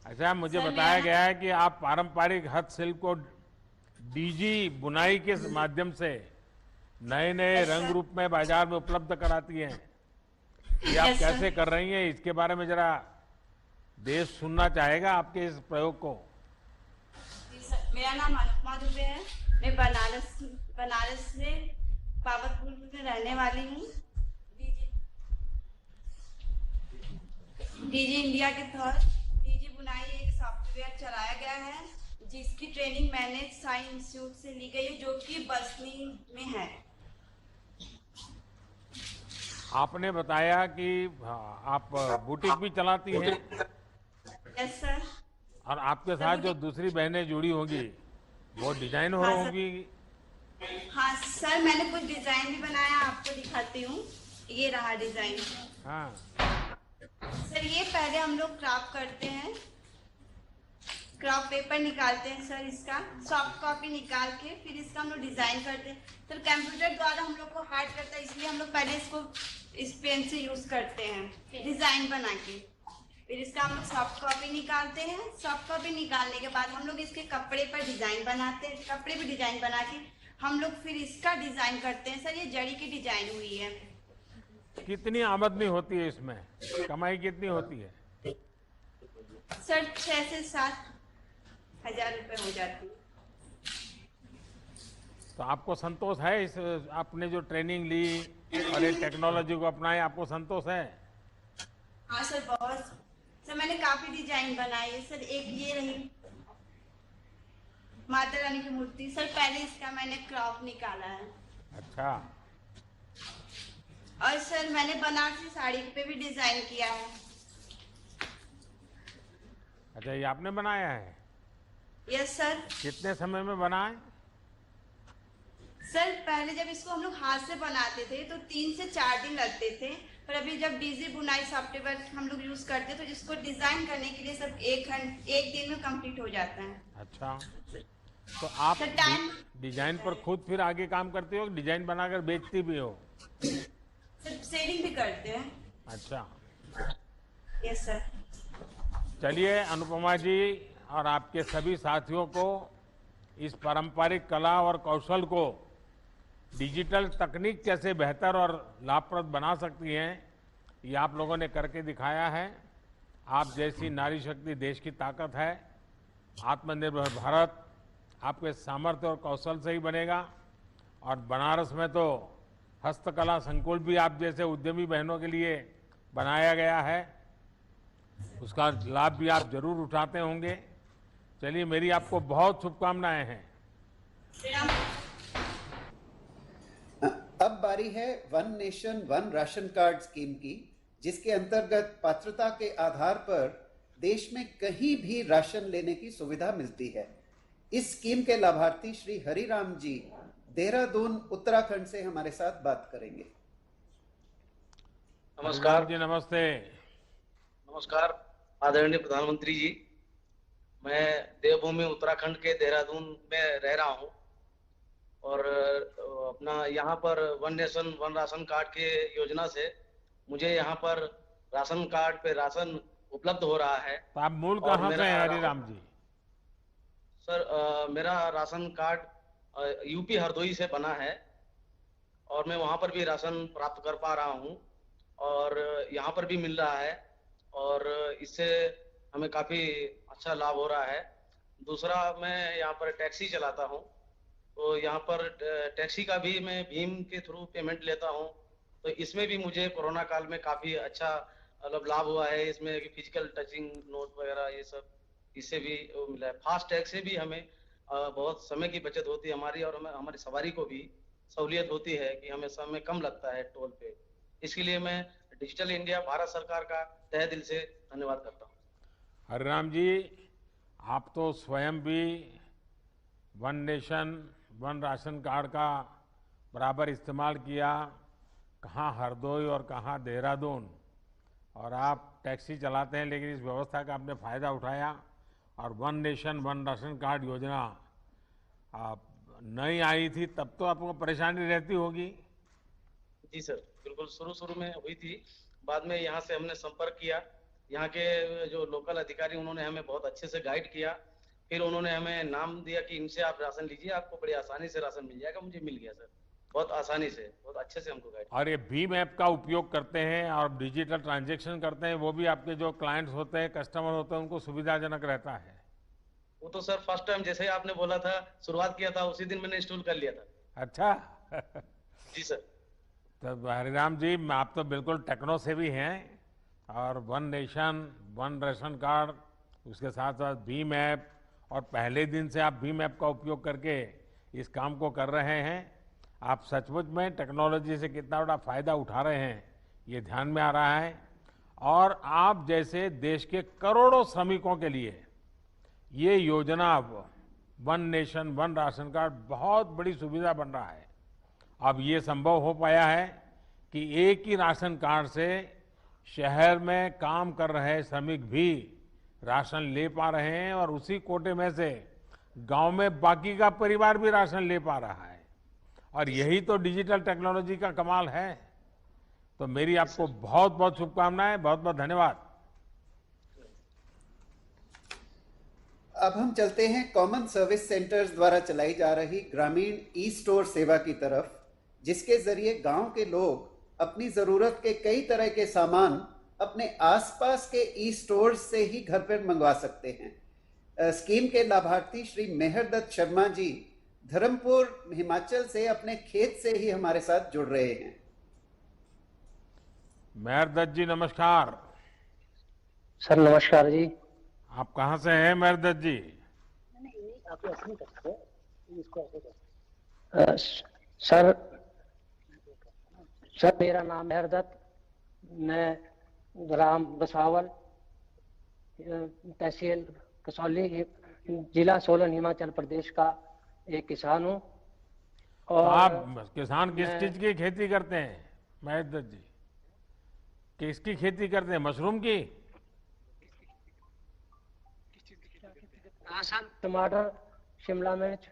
अच्छा, मुझे बताया गया है कि आप पारंपरिक हस्तशिल्प को डीजी बुनाई के माध्यम से नए नए रंग रूप में बाजार में उपलब्ध कराती हैं। ये आप कैसे कर रही हैं, इसके बारे में जरा देश सुनना चाहेगा आपके इस प्रयोग को। मेरा नाम अनुपमा दुबे है, मैं बनारस में पावतपुर में रहने वाली हूँ। डीजी इंडिया के तहत डीजी बुनाई एक सॉफ्टवेयर चलाया गया है जिसकी ट्रेनिंग मैंने साई इंस्टीट्यूट से ली गई है जो कि बसनी में है। आपने बताया कि आप बुटीक भी चलाती हैं। Yes sir. और आपके साथ जो दूसरी बहनें जुड़ी होंगी वो डिजाइन हो होंगी। हाँ सर, मैंने कुछ डिजाइन भी बनाया, आपको दिखाती हूँ। ये रहा डिजाइन। हाँ सर, ये पहले हम लोग क्राफ्ट करते हैं। क्राफ्ट पेपर निकालते हैं सर, इसका सॉफ्ट कॉपी निकाल के फिर इसका हम लोग डिजाइन करते हैं। तो कंप्यूटर द्वारा हम लोग को हार्ड करता है, इसलिए हम लोग पहले इसको इस पेन से यूज करते हैं डिजाइन बना के। फिर इसका हम लोग सॉफ्ट कॉपी निकालते हैं। सॉफ्ट कॉपी निकालने के बाद हम लोग इसके कपड़े पर डिजाइन बनाते हैं। कपड़े पर डिजाइन बना के हम लोग फिर इसका डिजाइन करते हैं। सर ये जड़ी की डिजाइन हुई है। कितनी आमदनी होती है इसमें, कमाई कितनी होती है? सर 6 से 7 हजार रुपए हो जाती है। तो आपको संतोष है इस आपने जो ट्रेनिंग ली और ये टेक्नोलॉजी को अपनाए, आपको संतोष है? हाँ सर बहुत। सर मैंने काफी डिजाइन बनाई है सर। एक ये रही माता रानी की मूर्ति सर, पहले इसका मैंने क्रॉप निकाला है। अच्छा। और सर मैंने बनारसी साड़ी पे भी डिजाइन किया है। अच्छा, ये आपने बनाया है? Yes sir. कितने समय में बनाए? सर पहले जब इसको हम लोग हाथ से बनाते थे तो 3 से 4 दिन लगते थे, पर अभी जब डिजी बुनाई सॉफ्टवेयर हम लोग यूज करते हैं तो इसको डिजाइन करने के लिए सब एक दिन में कंप्लीट हो जाता है। अच्छा, तो आप डिजाइन पर खुद फिर आगे काम करते हो, डिजाइन बनाकर बेचती भी हो? सर सेलिंग भी करते हैं। अच्छा। Yes sir. चलिए अनुपमा जी और आपके सभी साथियों को इस पारंपरिक कला और कौशल को डिजिटल तकनीक कैसे बेहतर और लाभप्रद बना सकती हैं, ये आप लोगों ने करके दिखाया है। आप जैसी नारी शक्ति देश की ताकत है। आत्मनिर्भर भारत आपके सामर्थ्य और कौशल से ही बनेगा। और बनारस में तो हस्तकला संकुल भी आप जैसे उद्यमी बहनों के लिए बनाया गया है, उसका लाभ भी आप जरूर उठाते होंगे। चलिए, मेरी आपको बहुत शुभकामनाएं हैं। अब बारी है one nation one ration card scheme की, जिसके अंतर्गत पात्रता के आधार पर देश में कहीं भी राशन लेने की सुविधा मिलती है। इस स्कीम के लाभार्थी श्री हरिराम जी देहरादून उत्तराखंड से हमारे साथ बात करेंगे। नमस्कार जी। नमस्ते। नमस्कार आदरणीय प्रधानमंत्री जी। मैं देवभूमि उत्तराखंड के देहरादून में रह रहा हूं और अपना यहाँ पर one nation one ration card के योजना से मुझे यहाँ पर राशन कार्ड पे राशन उपलब्ध हो रहा है। तो आप मूल कहाँ से हैं हरिराम जी? सर मेरा राशन कार्ड यूपी हरदोई से बना है और मैं वहाँ पर भी राशन प्राप्त कर पा रहा हूँ और यहाँ पर भी मिल रहा है और इससे हमें काफी अच्छा लाभ हो रहा है। दूसरा, मैं यहाँ पर टैक्सी चलाता हूँ तो यहाँ पर टैक्सी का भी मैं भीम के थ्रू पेमेंट लेता हूँ, तो इसमें भी मुझे कोरोना काल में काफी अच्छा मतलब लाभ हुआ है। इसमें फिजिकल टचिंग नोट वगैरह ये सब इससे भी मिला है। फास्ट टैग से भी हमें बहुत समय की बचत होती है हमारी और हमें हमारी सवारी को भी सहूलियत होती है कि हमें समय कम लगता है टोल पे। इसके लिए मैं डिजिटल इंडिया भारत सरकार का तहे दिल से धन्यवाद करता हूँ। हरिराम जी, आप तो स्वयं भी one nation one ration card का बराबर इस्तेमाल किया, कहाँ हरदोई और कहाँ देहरादून, और आप टैक्सी चलाते हैं, लेकिन इस व्यवस्था का आपने फ़ायदा उठाया और one nation one ration card योजना आप नई आई थी तब तो आपको परेशानी रहती होगी? जी सर, बिल्कुल शुरू में हुई थी। बाद में यहाँ से हमने संपर्क किया, यहाँ के जो लोकल अधिकारी उन्होंने हमें बहुत अच्छे से गाइड किया। फिर उन्होंने हमें नाम दिया कि इनसे आप राशन लीजिए, आपको बड़ी आसानी से राशन मिल जाएगा। मुझे मिल गया सर, बहुत आसानी से, बहुत अच्छे से हमको गाइड। और ये भीम ऐप का उपयोग करते हैं और डिजिटल ट्रांजैक्शन करते हैं, वो भी आपके जो क्लाइंट्स होते हैं, कस्टमर होते हैं, उनको सुविधाजनक रहता है? वो तो सर फर्स्ट टाइम जैसे ही आपने बोला था, शुरुआत किया था, उसी दिन मैंने इंस्टॉल कर लिया था। अच्छा। जी सर। तो हरिराम जी, आप तो बिल्कुल टेक्नो से भी हैं और one nation one ration card, उसके साथ साथ भीम ऐप, और पहले दिन से आप भीम ऐप का उपयोग करके इस काम को कर रहे हैं। आप सचमुच में टेक्नोलॉजी से कितना बड़ा फायदा उठा रहे हैं ये ध्यान में आ रहा है। और आप जैसे देश के करोड़ों श्रमिकों के लिए ये योजना one nation one ration card बहुत बड़ी सुविधा बन रहा है। अब ये संभव हो पाया है कि एक ही राशन कार्ड से शहर में काम कर रहे श्रमिक भी राशन ले पा रहे हैं और उसी कोटे में से गांव में बाकी का परिवार भी राशन ले पा रहा है। और यही तो डिजिटल टेक्नोलॉजी का कमाल है। तो मेरी आपको बहुत बहुत शुभकामनाएं, बहुत बहुत धन्यवाद। अब हम चलते हैं कॉमन सर्विस सेंटर्स द्वारा चलाई जा रही ग्रामीण ई स्टोर सेवा की तरफ, जिसके जरिए गांव के लोग अपनी जरूरत के कई तरह के सामान अपने आसपास के ई स्टोर से ही घर पर मंगवा सकते हैं। स्कीम के लाभार्थी श्री मेहरदत्त शर्मा जी धर्मपुर हिमाचल से अपने खेत से ही हमारे साथ जुड़ रहे हैं। मेहरदत्त जी नमस्कार। सर नमस्कार जी। आप कहाँ से हैं मेहरदत्त जी? सर मेरा नाम मेहरदत्त, मैं ग्राम बसावल, तहसील कसौली, जिला सोलन, हिमाचल प्रदेश का एक किसान हूँ। और आप किसान किस चीज की खेती करते हैं मेहरदत्त जी? किसकी खेती करते हैं? मशरूम की? टमाटर, शिमला मिर्च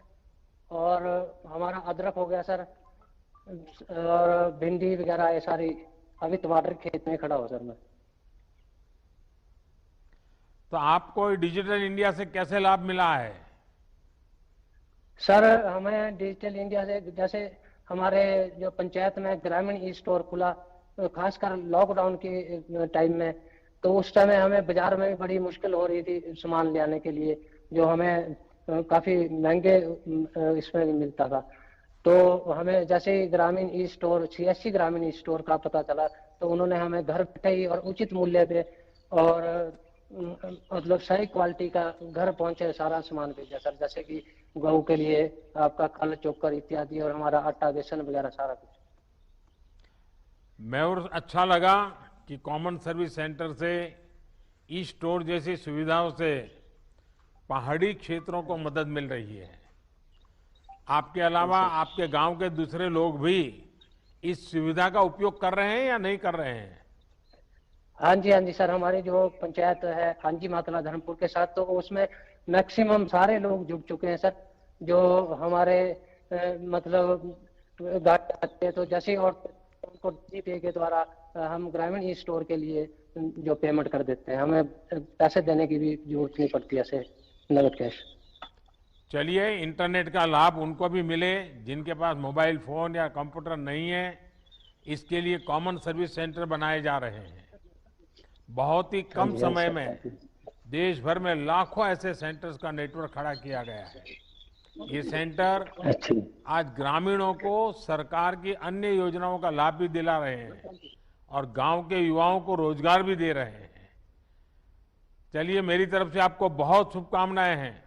और हमारा अदरक हो गया सर, और भिंडी वगैरह ये सारी। अभी टमाटर खेत में खड़ा हो सर मैं। तो आपको डिजिटल इंडिया से कैसे लाभ मिला है? सर हमें डिजिटल इंडिया से, जैसे हमारे जो पंचायत में ग्रामीण ई स्टोर खुला, खासकर लॉकडाउन के टाइम में, तो उस समय हमें बाजार में भी बड़ी मुश्किल हो रही थी सामान ले आने के लिए, जो हमें काफी महंगे इसमें मिलता था। तो हमें जैसे ही ग्रामीण ई स्टोर, CSC ग्रामीण ई स्टोर का पता चला, तो उन्होंने हमें घर बैठे ही और उचित मूल्य पे और मतलब सही क्वालिटी का घर पहुंचे सारा सामान भेजा सर, जैसे कि गेहूं के लिए आपका खल, चोकर इत्यादि, और हमारा आटा, बेसन वगैरह सारा कुछ। मैं और अच्छा लगा कि कॉमन सर्विस सेंटर से ई स्टोर जैसी सुविधाओं से पहाड़ी क्षेत्रों को मदद मिल रही है। आपके अलावा आपके गांव के दूसरे लोग भी इस सुविधा का उपयोग कर रहे हैं या नहीं कर रहे हैं? हाँ जी सर, हमारी जो पंचायत है हांजी मातला धर्मपुर के साथ, तो उसमें मैक्सिमम सारे लोग जुड़ चुके हैं सर, जो हमारे मतलब गाते, तो जैसे और उनको जीपे के द्वारा हम ग्रामीण ई स्टोर के लिए जो पेमेंट कर देते हैं, हमें पैसे देने की भी जरूरत नहीं पड़ती ऐसे नगद कैश। चलिए, इंटरनेट का लाभ उनको भी मिले जिनके पास मोबाइल फोन या कंप्यूटर नहीं है। इसके लिए कॉमन सर्विस सेंटर बनाए जा रहे हैं। बहुत ही कम समय में देश भर में लाखों ऐसे सेंटर्स का नेटवर्क खड़ा किया गया है। ये सेंटर आज ग्रामीणों को सरकार की अन्य योजनाओं का लाभ भी दिला रहे हैं और गांव के युवाओं को रोजगार भी दे रहे हैं। चलिए, मेरी तरफ से आपको बहुत शुभकामनाएं हैं।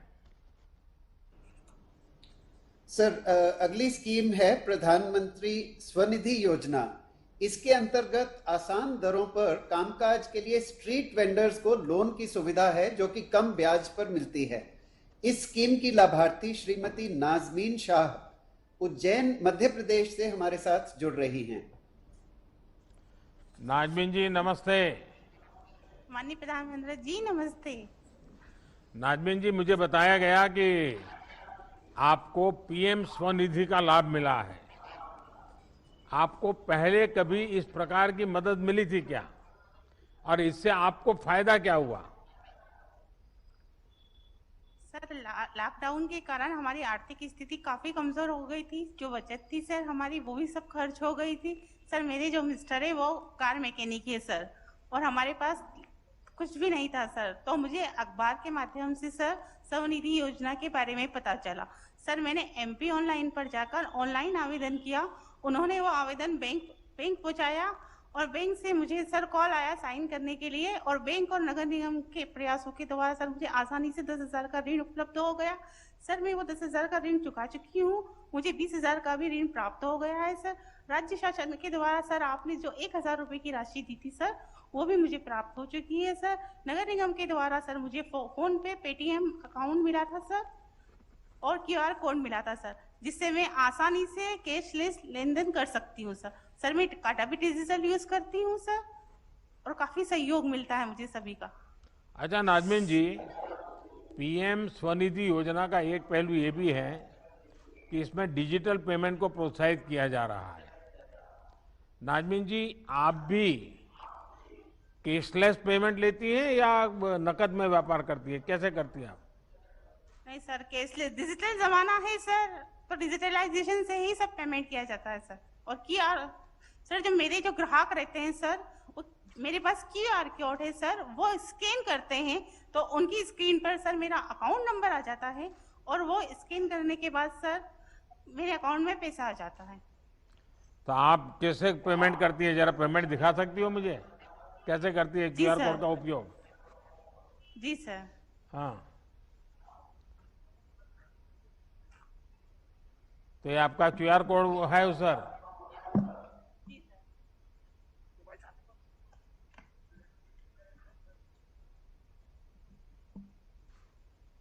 सर, अगली स्कीम है प्रधानमंत्री स्वनिधि योजना। इसके अंतर्गत आसान दरों पर कामकाज के लिए स्ट्रीट वेंडर्स को लोन की सुविधा है, जो कि कम ब्याज पर मिलती है। इस स्कीम की लाभार्थी श्रीमती नाजमीन शाह उज्जैन मध्य प्रदेश से हमारे साथ जुड़ रही हैं। नाजमीन जी नमस्ते। माननीय प्रधानमंत्री जी नमस्ते। नाजमीन जी, मुझे बताया गया कि आपको पीएम स्वनिधि का लाभ मिला है। आपको पहले कभी इस प्रकार की मदद मिली थी क्या, और इससे आपको फायदा क्या हुआ? सर, लॉकडाउन के कारण हमारी आर्थिक स्थिति काफी कमजोर हो गई थी। जो बचत थी सर हमारी, वो भी सब खर्च हो गई थी। सर, मेरे जो मिस्टर है वो कार मैकेनिक है सर, और हमारे पास कुछ भी नहीं था सर। तो मुझे अखबार के माध्यम से सर स्वनिधि योजना के बारे में पता चला। सर, मैंने MP ऑनलाइन पर जाकर ऑनलाइन आवेदन किया। उन्होंने वो आवेदन बैंक पहुंचाया और बैंक से मुझे सर कॉल आया साइन करने के लिए, और बैंक और नगर निगम के प्रयासों के द्वारा सर मुझे आसानी से 10,000 का ऋण उपलब्ध हो गया। सर, मैं वो 10,000 का ऋण चुका चुकी हूँ। मुझे 20,000 का भी ऋण प्राप्त हो गया है सर। राज्य शासन के द्वारा सर आपने जो 1,000 रुपए की राशि दी थी सर, वो भी मुझे प्राप्त हो चुकी है सर। नगर निगम के द्वारा सर मुझे फोन पे पेटीएम अकाउंट मिला था सर, और QR कोड मिला था सर, जिससे मैं आसानी से कैशलेस लेन देन कर सकती हूँ सर। सर, मैं टाटा भी डिजिटल यूज करती हूँ सर, और काफी सहयोग मिलता है मुझे सभी का। अच्छा नाजमीन जी, पीएम स्वनिधि योजना का एक पहलू ये भी है कि इसमें डिजिटल पेमेंट को प्रोत्साहित किया जा रहा है। नाजमीन जी, आप भी कैशलेस पेमेंट लेती हैं या नकद में व्यापार करती है, कैसे करती हैं आप? नहीं सर, कैशलेस डिजिटल जमाना है सर, तो डिजिटलाइजेशन से ही सब पेमेंट किया जाता है सर। और क्यूआर सर, जो मेरे जो ग्राहक रहते हैं सर, मेरे पास क्यूआर कोड है सर, वो स्कैन करते हैं तो उनकी स्क्रीन पर सर मेरा अकाउंट नंबर आ जाता है और वो स्कैन करने के बाद सर मेरे अकाउंट में पैसा आ जाता है। तो आप कैसे पेमेंट करती है, जरा पेमेंट दिखा सकती हो मुझे, कैसे करती है क्यूआर कोड का उपयोग? जी सर। हाँ, तो ये आपका क्यूआर कोड है सर?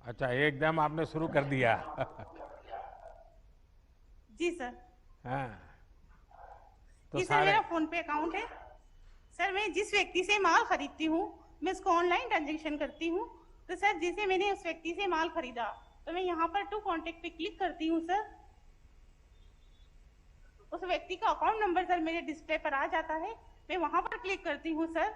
अच्छा, एकदम आपने शुरू कर दिया। जी सर। हाँ, तो सर मेरा फोन पे अकाउंट है सर। मैं जिस व्यक्ति से माल खरीदती हूँ मैं उसको ऑनलाइन ट्रांजैक्शन करती हूँ। तो सर जैसे मैंने उस व्यक्ति से माल खरीदा तो मैं यहाँ पर टू कॉन्टेक्ट पे क्लिक करती हूँ सर। उस व्यक्ति का अकाउंट नंबर सर मेरे डिस्प्ले पर आ जाता है, मैं वहां पर क्लिक करती हूँ सर,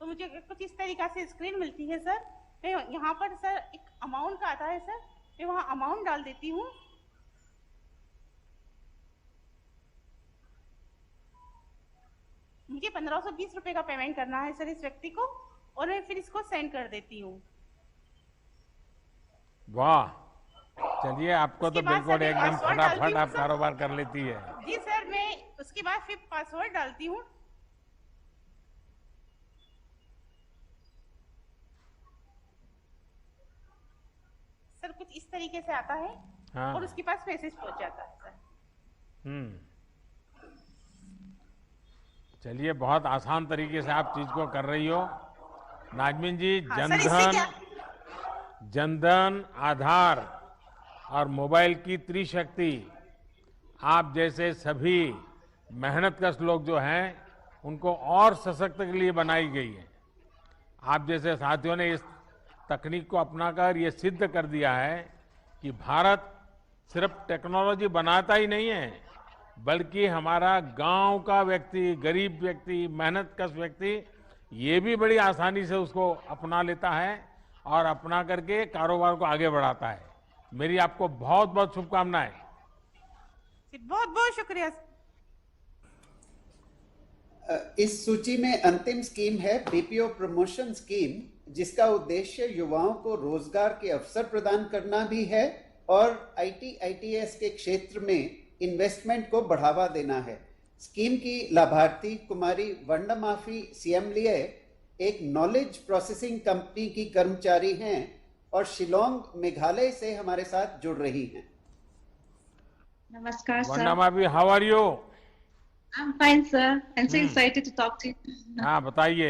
तो मुझे कुछ इस तरीका से स्क्रीन मिलती है सर। मैं यहाँ पर सर एक अमाउंट का आता है सर, मैं वहाँ अमाउंट डाल देती हूँ। मुझे 1520 रुपए का पेमेंट करना है सर इस व्यक्ति को, और मैं फिर इसको सेंड कर देती हूँ। वाह, चलिए, आपको तो बिल्कुल एकदम फटाफट आप कारोबार कर लेती है। जी सर, मैं उसके बाद फिर पासवर्ड डालती हूँ। सर कुछ इस तरीके से आता है। हाँ। और उसके पास मैसेज पहुंच जाता है सर। चलिए, बहुत आसान तरीके से आप चीज को कर रही हो नाजमीन जी। हाँ, जनधन, आधार और मोबाइल की त्रिशक्ति आप जैसे सभी मेहनतकश लोग जो हैं उनको और सशक्त के लिए बनाई गई है। आप जैसे साथियों ने इस तकनीक को अपनाकर ये सिद्ध कर दिया है कि भारत सिर्फ टेक्नोलॉजी बनाता ही नहीं है, बल्कि हमारा गांव का व्यक्ति, गरीब व्यक्ति, मेहनतकश व्यक्ति ये भी बड़ी आसानी से उसको अपना लेता है और अपना करके कारोबार को आगे बढ़ाता है। मेरी आपको बहुत बहुत शुभकामनाएं। बहुत बहुत शुक्रिया। इस सूची में अंतिम स्कीम है बीपीओ प्रमोशन स्कीम, जिसका उद्देश्य युवाओं को रोजगार के अवसर प्रदान करना भी है और आईटीआईटीएस के क्षेत्र में इन्वेस्टमेंट को बढ़ावा देना है। स्कीम की लाभार्थी कुमारी वर्णमाफी सियमलिए एक नॉलेज प्रोसेसिंग कंपनी की कर्मचारी हैं और शिलोंग मेघालय से हमारे साथ जुड़ रही हैं। नमस्कार सर। वर्णमाफी, how are you? I'm fine sir. I'm so excited to talk to you. हाँ, बताइए।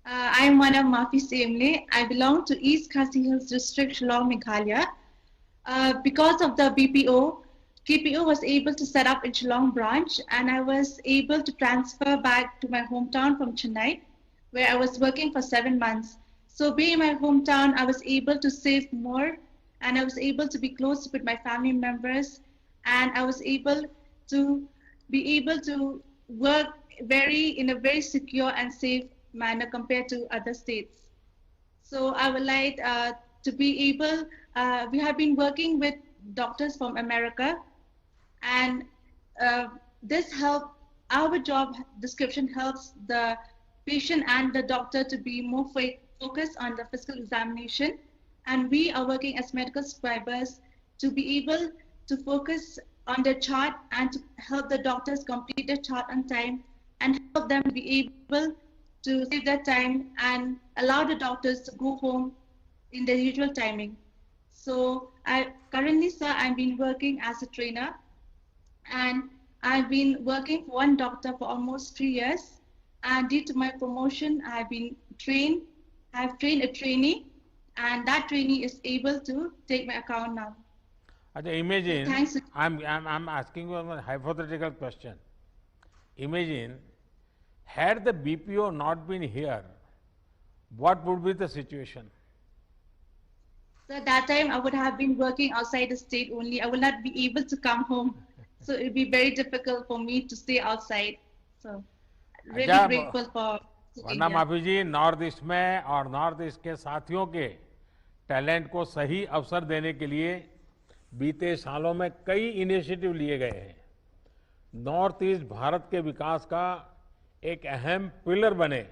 I am one of Mafi Semle. I belong to East Khasi Hills District, Shillong, Meghalaya. Because of the BPO, KPO was able to set up in Shillong branch, and I was able to transfer back to my hometown from Chennai, where I was working for 7 months. So being in my hometown, I was able to save more, and I was able to be close with my family members, and I was able to work in a very secure and safe manner compared to other states. So I would like to be able, we have been working with doctors from America, and this help, our job description helps the patient and the doctor to be more focused on the physical examination, and we are working as medical scribers to be able to focus on the chart and to help the doctors complete the chart on time and help them be able to save their time and allow the doctors to go home in their usual timing. So currently, sir, I've been working as a trainer, and I've been working for one doctor for almost 3 years. And due to my promotion, I've trained a trainee, and that trainee is able to take my account now. Imagine, I'm asking you a hypothetical question. Imagine, had the BPO not been here, what would be the situation? So at that time, I would have been working outside the state only. I will not be able to come home. So it would be very difficult for me to stay outside. So really grateful for वरना माफी जी, north east में और north east के साथियों के talent को सही अवसर देने के लिए बीते सालों में कई इनिशिएटिव लिए गए हैं। नॉर्थ ईस्ट भारत के विकास का एक अहम पिलर बने,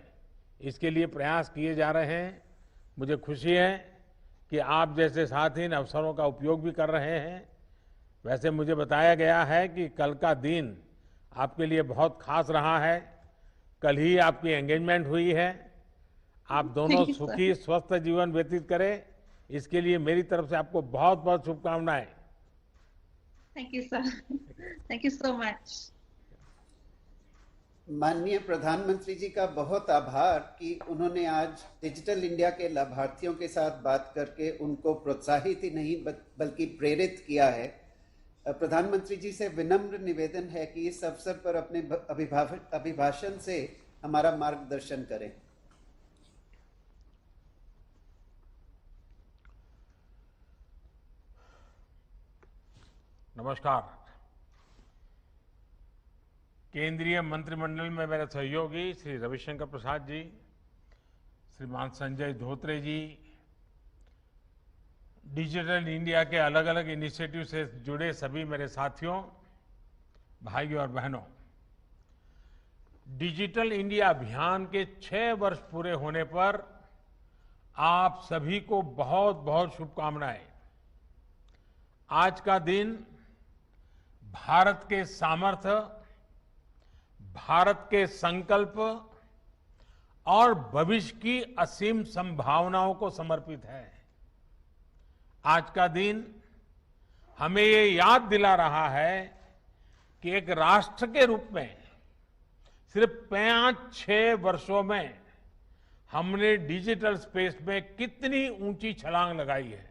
इसके लिए प्रयास किए जा रहे हैं। मुझे खुशी है कि आप जैसे साथी इन अवसरों का उपयोग भी कर रहे हैं। वैसे मुझे बताया गया है कि कल का दिन आपके लिए बहुत खास रहा है। कल ही आपकी एंगेजमेंट हुई है। आप दोनों सुखी स्वस्थ जीवन व्यतीत करें, इसके लिए मेरी तरफ से आपको बहुत बहुत शुभकामनाएं। Thank you sir, thank you so much. माननीय प्रधानमंत्री जी का बहुत आभार कि उन्होंने आज डिजिटल इंडिया के लाभार्थियों के साथ बात करके उनको प्रोत्साहित ही नहीं बल्कि प्रेरित किया है। प्रधानमंत्री जी से विनम्र निवेदन है कि इस अवसर पर अपने अभिभाषण से हमारा मार्गदर्शन करें। नमस्कार। केंद्रीय मंत्रिमंडल में मेरे सहयोगी श्री रविशंकर प्रसाद जी, श्रीमान संजय धोत्रे जी, डिजिटल इंडिया के अलग अलग इनिशिएटिव से जुड़े सभी मेरे साथियों, भाइयों और बहनों, डिजिटल इंडिया अभियान के 6 वर्ष पूरे होने पर आप सभी को बहुत बहुत शुभकामनाएं। आज का दिन भारत के सामर्थ्य, भारत के संकल्प और भविष्य की असीम संभावनाओं को समर्पित है। आज का दिन हमें ये याद दिला रहा है कि एक राष्ट्र के रूप में सिर्फ 5-6 वर्षों में हमने डिजिटल स्पेस में कितनी ऊंची छलांग लगाई है।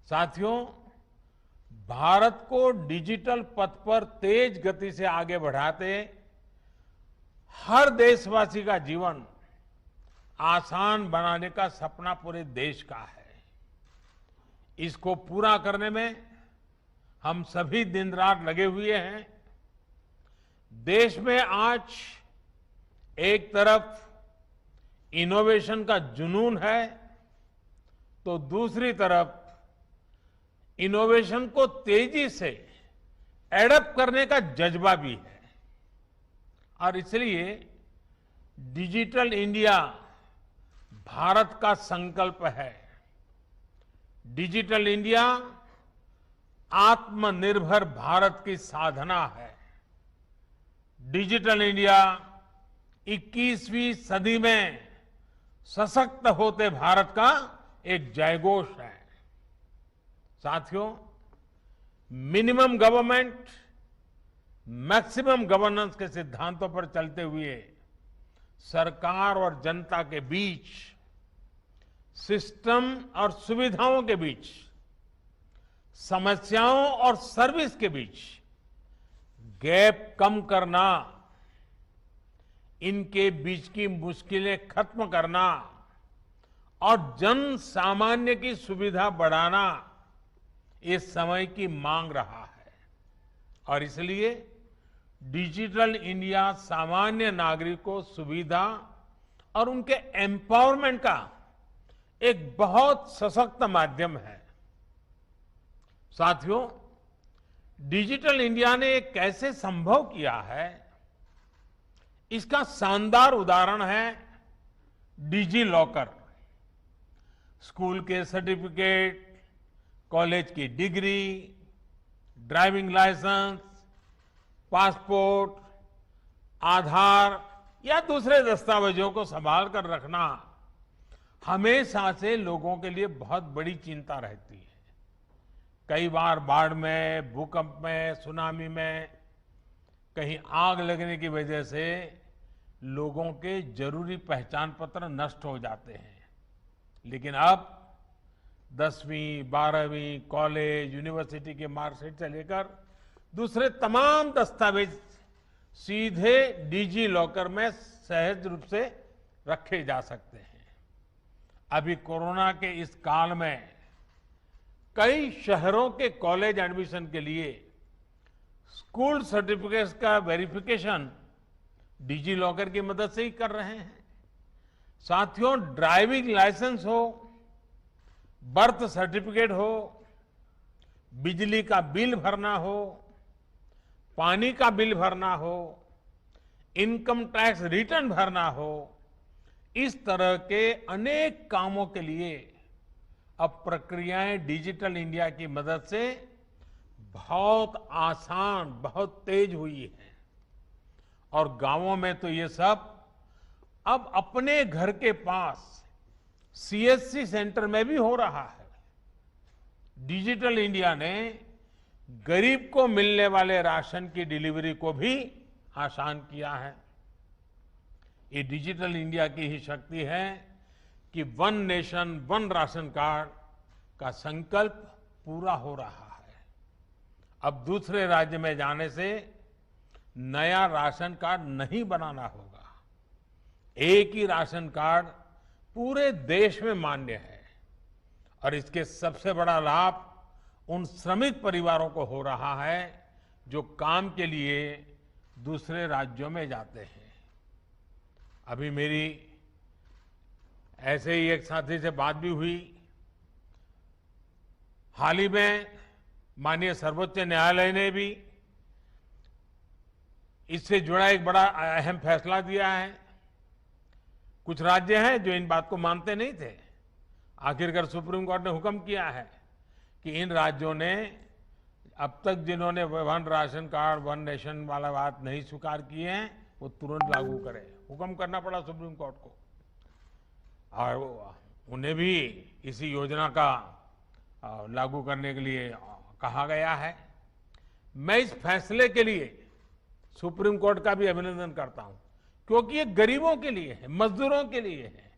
साथियों, भारत को डिजिटल पथ पर तेज गति से आगे बढ़ाते हर देशवासी का जीवन आसान बनाने का सपना पूरे देश का है। इसको पूरा करने में हम सभी दिन रात लगे हुए हैं। देश में आज एक तरफ इनोवेशन का जुनून है, तो दूसरी तरफ इनोवेशन को तेजी से एडप्ट करने का जज्बा भी है। और इसलिए डिजिटल इंडिया भारत का संकल्प है। डिजिटल इंडिया आत्मनिर्भर भारत की साधना है। डिजिटल इंडिया 21वीं सदी में सशक्त होते भारत का एक जयघोष है। साथियों, मिनिमम गवर्नमेंट मैक्सिमम गवर्नेंस के सिद्धांतों पर चलते हुए सरकार और जनता के बीच, सिस्टम और सुविधाओं के बीच, समस्याओं और सर्विस के बीच गैप कम करना, इनके बीच की मुश्किलें खत्म करना और जन सामान्य की सुविधा बढ़ाना इस समय की मांग रहा है। और इसलिए डिजिटल इंडिया सामान्य नागरिक को सुविधा और उनके एम्पावरमेंट का एक बहुत सशक्त माध्यम है। साथियों, डिजिटल इंडिया ने कैसे संभव किया है, इसका शानदार उदाहरण है डिजी लॉकर। स्कूल के सर्टिफिकेट, कॉलेज की डिग्री, ड्राइविंग लाइसेंस, पासपोर्ट, आधार या दूसरे दस्तावेजों को संभाल कर रखना हमेशा से लोगों के लिए बहुत बड़ी चिंता रहती है। कई बार बाढ़ में, भूकंप में, सुनामी में, कहीं आग लगने की वजह से लोगों के जरूरी पहचान पत्र नष्ट हो जाते हैं। लेकिन अब 10वीं, 12वीं, कॉलेज, यूनिवर्सिटी के मार्कशीट से लेकर दूसरे तमाम दस्तावेज सीधे डिजी लॉकर में सहज रूप से रखे जा सकते हैं। अभी कोरोना के इस काल में कई शहरों के कॉलेज एडमिशन के लिए स्कूल सर्टिफिकेट्स का वेरिफिकेशन डिजी लॉकर की मदद से ही कर रहे हैं। साथियों, ड्राइविंग लाइसेंस हो, बर्थ सर्टिफिकेट हो, बिजली का बिल भरना हो, पानी का बिल भरना हो, इनकम टैक्स रिटर्न भरना हो, इस तरह के अनेक कामों के लिए अब प्रक्रियाएं डिजिटल इंडिया की मदद से बहुत आसान, बहुत तेज हुई है। और गांवों में तो ये सब अब अपने घर के पास सीएससी सेंटर में भी हो रहा है। डिजिटल इंडिया ने गरीब को मिलने वाले राशन की डिलीवरी को भी आसान किया है। ये डिजिटल इंडिया की ही शक्ति है कि one nation one ration card का संकल्प पूरा हो रहा है। अब दूसरे राज्य में जाने से नया राशन कार्ड नहीं बनाना होगा। एक ही राशन कार्ड पूरे देश में मान्य है और इसके सबसे बड़ा लाभ उन श्रमिक परिवारों को हो रहा है जो काम के लिए दूसरे राज्यों में जाते हैं। अभी मेरी ऐसे ही एक साथी से बात भी हुई। हाल ही में माननीय सर्वोच्च न्यायालय ने भी इससे जुड़ा एक बड़ा अहम फैसला दिया है। कुछ राज्य हैं जो इन बात को मानते नहीं थे। आखिरकार सुप्रीम कोर्ट ने हुक्म किया है कि इन राज्यों ने अब तक जिन्होंने one ration card one nation वाला बात नहीं स्वीकार किए हैं वो तुरंत लागू करें। हुक्म करना पड़ा सुप्रीम कोर्ट को और उन्हें भी इसी योजना का लागू करने के लिए कहा गया है। मैं इस फैसले के लिए सुप्रीम कोर्ट का भी अभिनंदन करता हूं क्योंकि ये गरीबों के लिए है, मजदूरों के लिए है,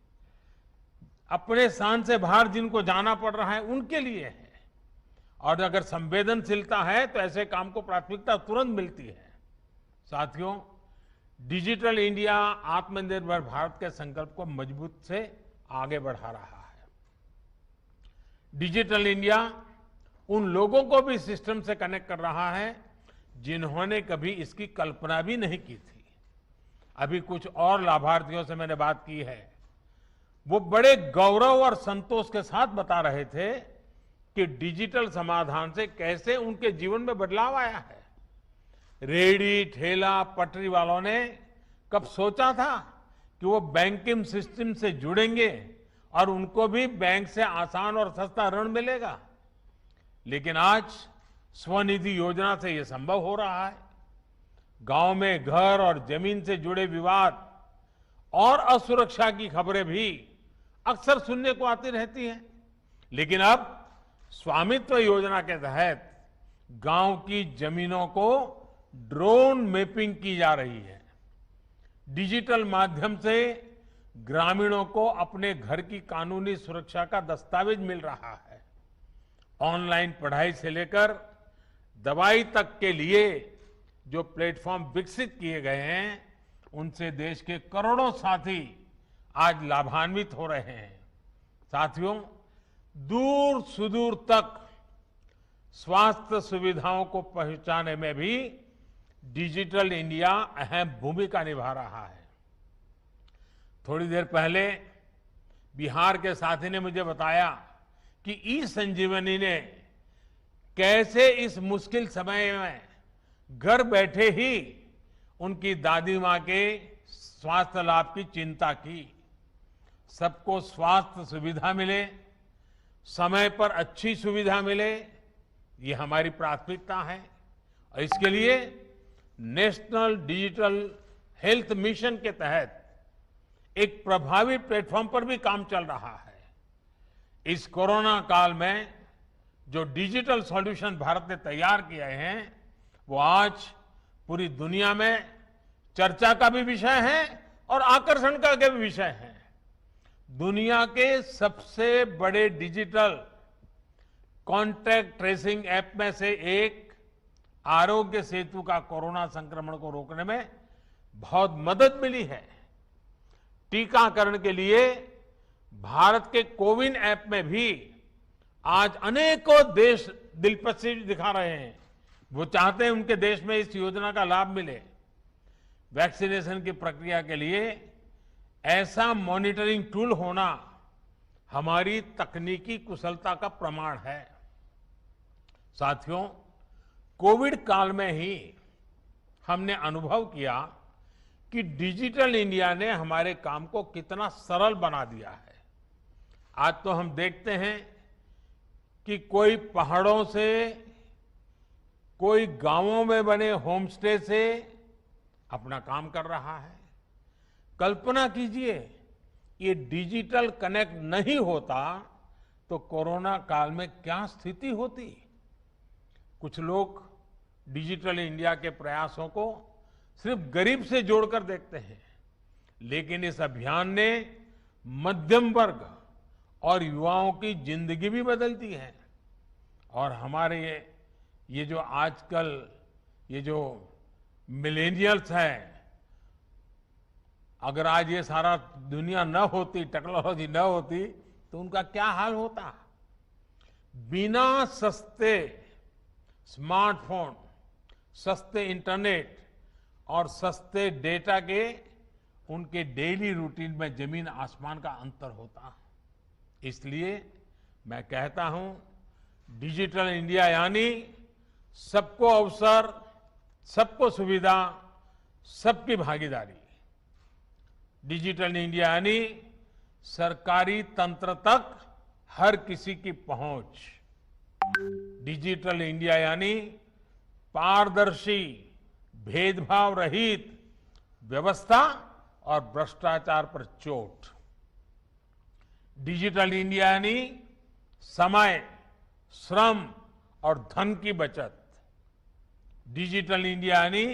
अपने स्थान से बाहर जिनको जाना पड़ रहा है उनके लिए है। और अगर संवेदनशीलता है तो ऐसे काम को प्राथमिकता तुरंत मिलती है। साथियों, डिजिटल इंडिया आत्मनिर्भर भारत के संकल्प को मजबूत से आगे बढ़ा रहा है। डिजिटल इंडिया उन लोगों को भी सिस्टम से कनेक्ट कर रहा है जिन्होंने कभी इसकी कल्पना भी नहीं की थी। अभी कुछ और लाभार्थियों से मैंने बात की है। वो बड़े गौरव और संतोष के साथ बता रहे थे कि डिजिटल समाधान से कैसे उनके जीवन में बदलाव आया है। रेहड़ी ठेला पटरी वालों ने कब सोचा था कि वो बैंकिंग सिस्टम से जुड़ेंगे और उनको भी बैंक से आसान और सस्ता ऋण मिलेगा। लेकिन आज स्वनिधि योजना से ये संभव हो रहा है। गांव में घर और जमीन से जुड़े विवाद और असुरक्षा की खबरें भी अक्सर सुनने को आती रहती हैं। लेकिन अब स्वामित्व योजना के तहत गांव की जमीनों को ड्रोन मैपिंग की जा रही है। डिजिटल माध्यम से ग्रामीणों को अपने घर की कानूनी सुरक्षा का दस्तावेज मिल रहा है। ऑनलाइन पढ़ाई से लेकर दवाई तक के लिए जो प्लेटफॉर्म विकसित किए गए हैं उनसे देश के करोड़ों साथी आज लाभान्वित हो रहे हैं। साथियों, दूर सुदूर तक स्वास्थ्य सुविधाओं को पहुंचाने में भी डिजिटल इंडिया अहम भूमिका निभा रहा है। थोड़ी देर पहले बिहार के साथी ने मुझे बताया कि ई संजीवनी ने कैसे इस मुश्किल समय में घर बैठे ही उनकी दादी मां के स्वास्थ्य लाभ की चिंता की। सबको स्वास्थ्य सुविधा मिले, समय पर अच्छी सुविधा मिले, ये हमारी प्राथमिकता है। और इसके लिए नेशनल डिजिटल हेल्थ मिशन के तहत एक प्रभावी प्लेटफॉर्म पर भी काम चल रहा है। इस कोरोना काल में जो डिजिटल सॉल्यूशन भारत ने तैयार किए हैं वो आज पूरी दुनिया में चर्चा का भी विषय है और आकर्षण का भी विषय है। दुनिया के सबसे बड़े डिजिटल कॉन्टैक्ट ट्रेसिंग ऐप में से एक आरोग्य सेतु का कोरोना संक्रमण को रोकने में बहुत मदद मिली है। टीकाकरण के लिए भारत के कोविन ऐप में भी आज अनेकों देश दिलचस्पी दिखा रहे हैं। वो चाहते हैं उनके देश में इस योजना का लाभ मिले। वैक्सीनेशन की प्रक्रिया के लिए ऐसा मॉनिटरिंग टूल होना हमारी तकनीकी कुशलता का प्रमाण है। साथियों, कोविड काल में ही हमने अनुभव किया कि डिजिटल इंडिया ने हमारे काम को कितना सरल बना दिया है। आज तो हम देखते हैं कि कोई पहाड़ों से, कोई गांवों में बने होम स्टे से अपना काम कर रहा है। कल्पना कीजिए, ये डिजिटल कनेक्ट नहीं होता तो कोरोना काल में क्या स्थिति होती। कुछ लोग डिजिटल इंडिया के प्रयासों को सिर्फ गरीब से जोड़कर देखते हैं, लेकिन इस अभियान ने मध्यम वर्ग और युवाओं की जिंदगी भी बदल दी है। और हमारे ये जो आजकल ये जो मिलेनियल्स हैं, अगर आज ये सारा दुनिया न होती, टेक्नोलॉजी न होती, तो उनका क्या हाल होता। बिना सस्ते स्मार्टफोन, सस्ते इंटरनेट और सस्ते डेटा के उनके डेली रूटीन में जमीन आसमान का अंतर होता। इसलिए मैं कहता हूं, डिजिटल इंडिया यानी सबको अवसर, सबको सुविधा, सबकी भागीदारी। डिजिटल इंडिया यानी सरकारी तंत्र तक हर किसी की पहुंच। डिजिटल इंडिया यानी पारदर्शी, भेदभाव रहित व्यवस्था और भ्रष्टाचार पर चोट। डिजिटल इंडिया यानी समय, श्रम और धन की बचत। डिजिटल इंडिया यानी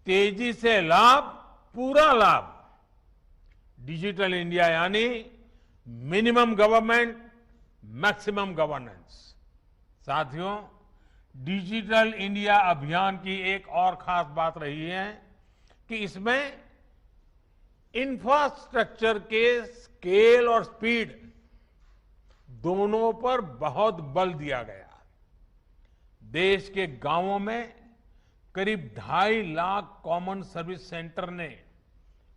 तेजी से लाभ, पूरा लाभ। डिजिटल इंडिया यानी मिनिमम गवर्नमेंट, मैक्सिमम गवर्नेंस। साथियों, डिजिटल इंडिया अभियान की एक और खास बात रही है कि इसमें इंफ्रास्ट्रक्चर के स्केल और स्पीड दोनों पर बहुत बल दिया गया। देश के गांवों में करीब 2.5 लाख कॉमन सर्विस सेंटर ने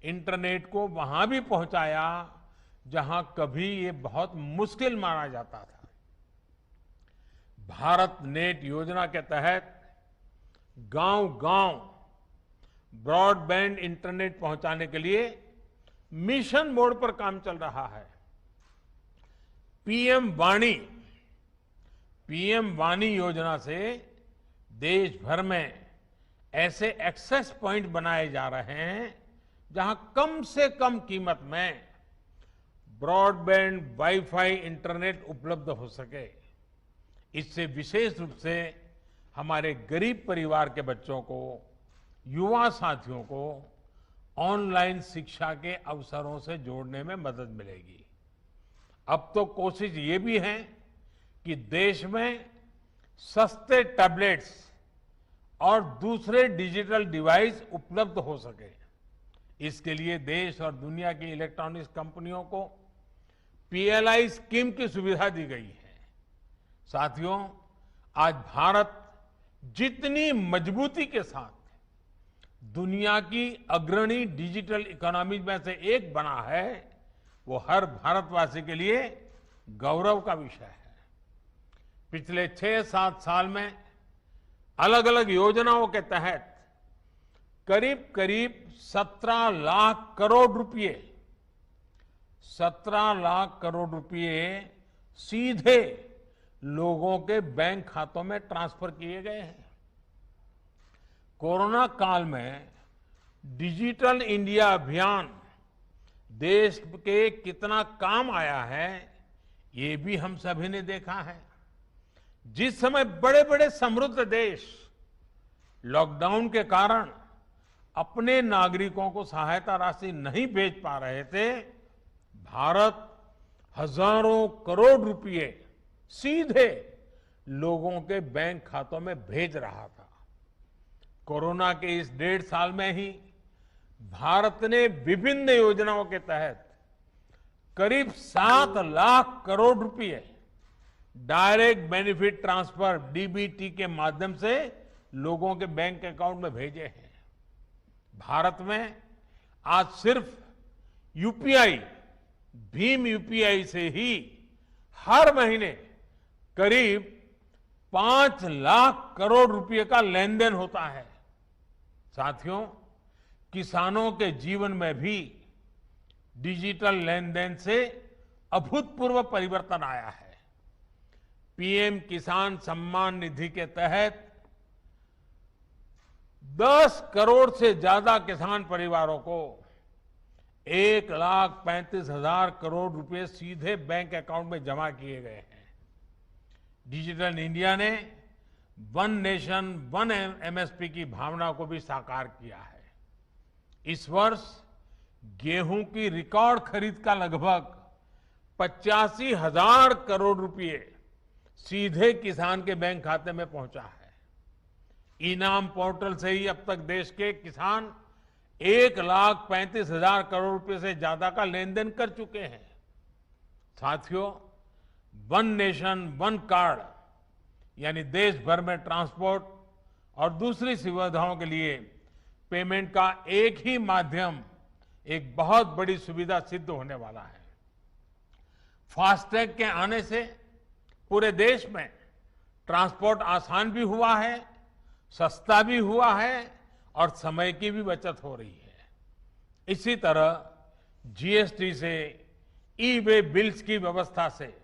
इंटरनेट को वहां भी पहुंचाया जहां कभी ये बहुत मुश्किल माना जाता था। भारत नेट योजना के तहत गांव-गांव ब्रॉडबैंड इंटरनेट पहुंचाने के लिए मिशन मोड पर काम चल रहा है। पीएम वाणी योजना से देश भर में ऐसे एक्सेस पॉइंट बनाए जा रहे हैं जहां कम से कम कीमत में ब्रॉडबैंड वाईफाई इंटरनेट उपलब्ध हो सके। इससे विशेष रूप से हमारे गरीब परिवार के बच्चों को, युवा साथियों को ऑनलाइन शिक्षा के अवसरों से जोड़ने में मदद मिलेगी। अब तो कोशिश ये भी है कि देश में सस्ते टैबलेट्स और दूसरे डिजिटल डिवाइस उपलब्ध हो सके। इसके लिए देश और दुनिया की इलेक्ट्रॉनिक्स कंपनियों को पीएलआई स्कीम की सुविधा दी गई है। साथियों, आज भारत जितनी मजबूती के साथ दुनिया की अग्रणी डिजिटल इकोनॉमी में से एक बना है, वो हर भारतवासी के लिए गौरव का विषय है। पिछले 6-7 साल में अलग अलग योजनाओं के तहत करीब करीब 17 लाख करोड़ रुपए, 17 लाख करोड़ रुपए सीधे लोगों के बैंक खातों में ट्रांसफर किए गए हैं। कोरोना काल में डिजिटल इंडिया अभियान देश के कितना काम आया है, ये भी हम सभी ने देखा है। जिस समय बड़े बड़े समृद्ध देश लॉकडाउन के कारण अपने नागरिकों को सहायता राशि नहीं भेज पा रहे थे, भारत हजारों करोड़ रुपए सीधे लोगों के बैंक खातों में भेज रहा था। कोरोना के इस 1.5 साल में ही भारत ने विभिन्न योजनाओं के तहत करीब 7 लाख करोड़ रुपए डायरेक्ट बेनिफिट ट्रांसफर डीबीटी के माध्यम से लोगों के बैंक अकाउंट में भेजे हैं। भारत में आज सिर्फ यूपीआई, भीम यूपीआई से ही हर महीने करीब 5 लाख करोड़ रुपए का लेन देन होता है। साथियों, किसानों के जीवन में भी डिजिटल लेन देन से अभूतपूर्व परिवर्तन आया है। पीएम किसान सम्मान निधि के तहत 10 करोड़ से ज्यादा किसान परिवारों को 1,35,000 करोड़ रुपए सीधे बैंक अकाउंट में जमा किए गए हैं। डिजिटल इंडिया ने वन नेशन वन एमएसपी की भावना को भी साकार किया है। इस वर्ष गेहूं की रिकॉर्ड खरीद का लगभग 85,000 करोड़ रुपए सीधे किसान के बैंक खाते में पहुंचा है। इनाम पोर्टल से ही अब तक देश के किसान 1,35,000 करोड़ रुपए से ज्यादा का लेन देन कर चुके हैं। साथियों, वन नेशन वन कार्ड यानी देश भर में ट्रांसपोर्ट और दूसरी सुविधाओं के लिए पेमेंट का एक ही माध्यम एक बहुत बड़ी सुविधा सिद्ध होने वाला है। फास्टैग के आने से पूरे देश में ट्रांसपोर्ट आसान भी हुआ है, सस्ता भी हुआ है और समय की भी बचत हो रही है। इसी तरह जीएसटी से ई वे बिल्स की व्यवस्था से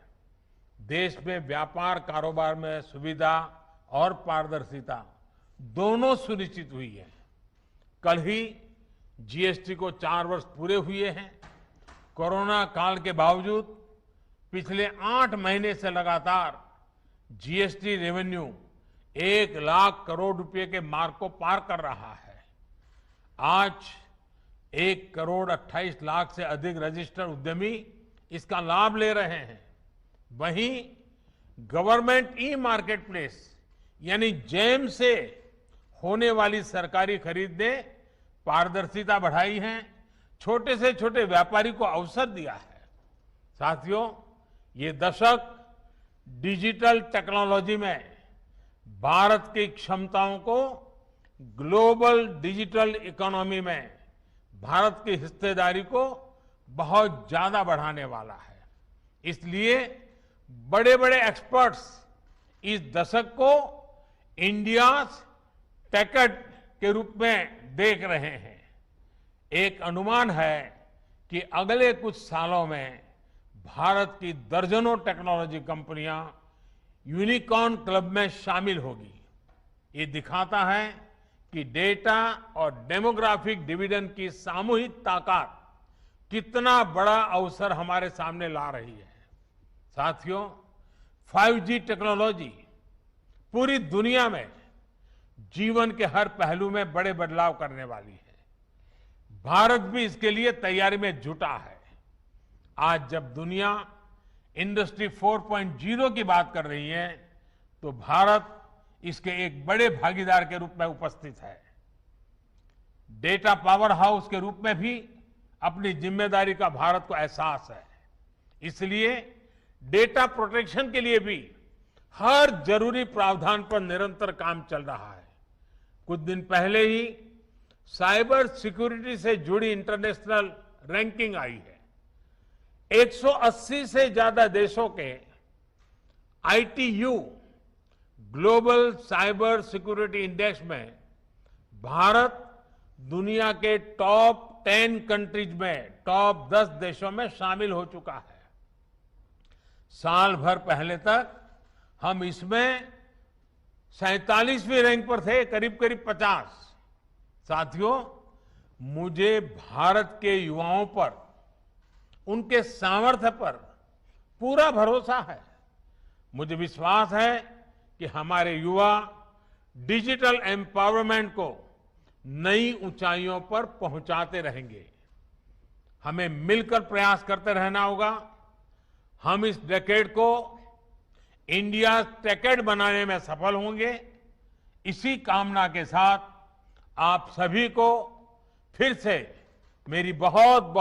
देश में व्यापार कारोबार में सुविधा और पारदर्शिता दोनों सुनिश्चित हुई है। कल ही जीएसटी को 4 वर्ष पूरे हुए हैं। कोरोना काल के बावजूद पिछले 8 महीने से लगातार जीएसटी रेवेन्यू 1 लाख करोड़ रुपए के मार्क को पार कर रहा है। आज 1 करोड़ 28 लाख से अधिक रजिस्टर्ड उद्यमी इसका लाभ ले रहे हैं। वहीं गवर्नमेंट ई मार्केट प्लेस यानी जेम से होने वाली सरकारी खरीद ने पारदर्शिता बढ़ाई है, छोटे से छोटे व्यापारी को अवसर दिया है। साथियों, ये दशक डिजिटल टेक्नोलॉजी में भारत की क्षमताओं को ग्लोबल डिजिटल इकोनॉमी में भारत की हिस्सेदारी को बहुत ज्यादा बढ़ाने वाला है। इसलिए बड़े बड़े एक्सपर्ट्स इस दशक को इंडिया टेकेड के रूप में देख रहे हैं। एक अनुमान है कि अगले कुछ सालों में भारत की दर्जनों टेक्नोलॉजी कंपनियां यूनिकॉर्न क्लब में शामिल होगी। ये दिखाता है कि डेटा और डेमोग्राफिक डिविडेंड की सामूहिक ताकत कितना बड़ा अवसर हमारे सामने ला रही है। साथियों, 5G टेक्नोलॉजी पूरी दुनिया में जीवन के हर पहलू में बड़े बदलाव करने वाली है। भारत भी इसके लिए तैयारी में जुटा है। आज जब दुनिया इंडस्ट्री 4.0 की बात कर रही है तो भारत इसके एक बड़े भागीदार के रूप में उपस्थित है। डेटा पावर हाउस के रूप में भी अपनी जिम्मेदारी का भारत को एहसास है। इसलिए डेटा प्रोटेक्शन के लिए भी हर जरूरी प्रावधान पर निरंतर काम चल रहा है। कुछ दिन पहले ही साइबर सिक्योरिटी से जुड़ी इंटरनेशनल रैंकिंग आई है। 180 से ज्यादा देशों के ITU global cyber security index में भारत दुनिया के टॉप 10 कंट्रीज में टॉप 10 देशों में शामिल हो चुका है। साल भर पहले तक हम इसमें 47वीं रैंक पर थे, करीब करीब 50। साथियों, मुझे भारत के युवाओं पर, उनके सामर्थ्य पर पूरा भरोसा है। मुझे विश्वास है कि हमारे युवा डिजिटल एम्पावरमेंट को नई ऊंचाइयों पर पहुंचाते रहेंगे। हमें मिलकर प्रयास करते रहना होगा। हम इस डेकेड को इंडिया टेकेड बनाने में सफल होंगे। इसी कामना के साथ आप सभी को फिर से मेरी बहुत बहुत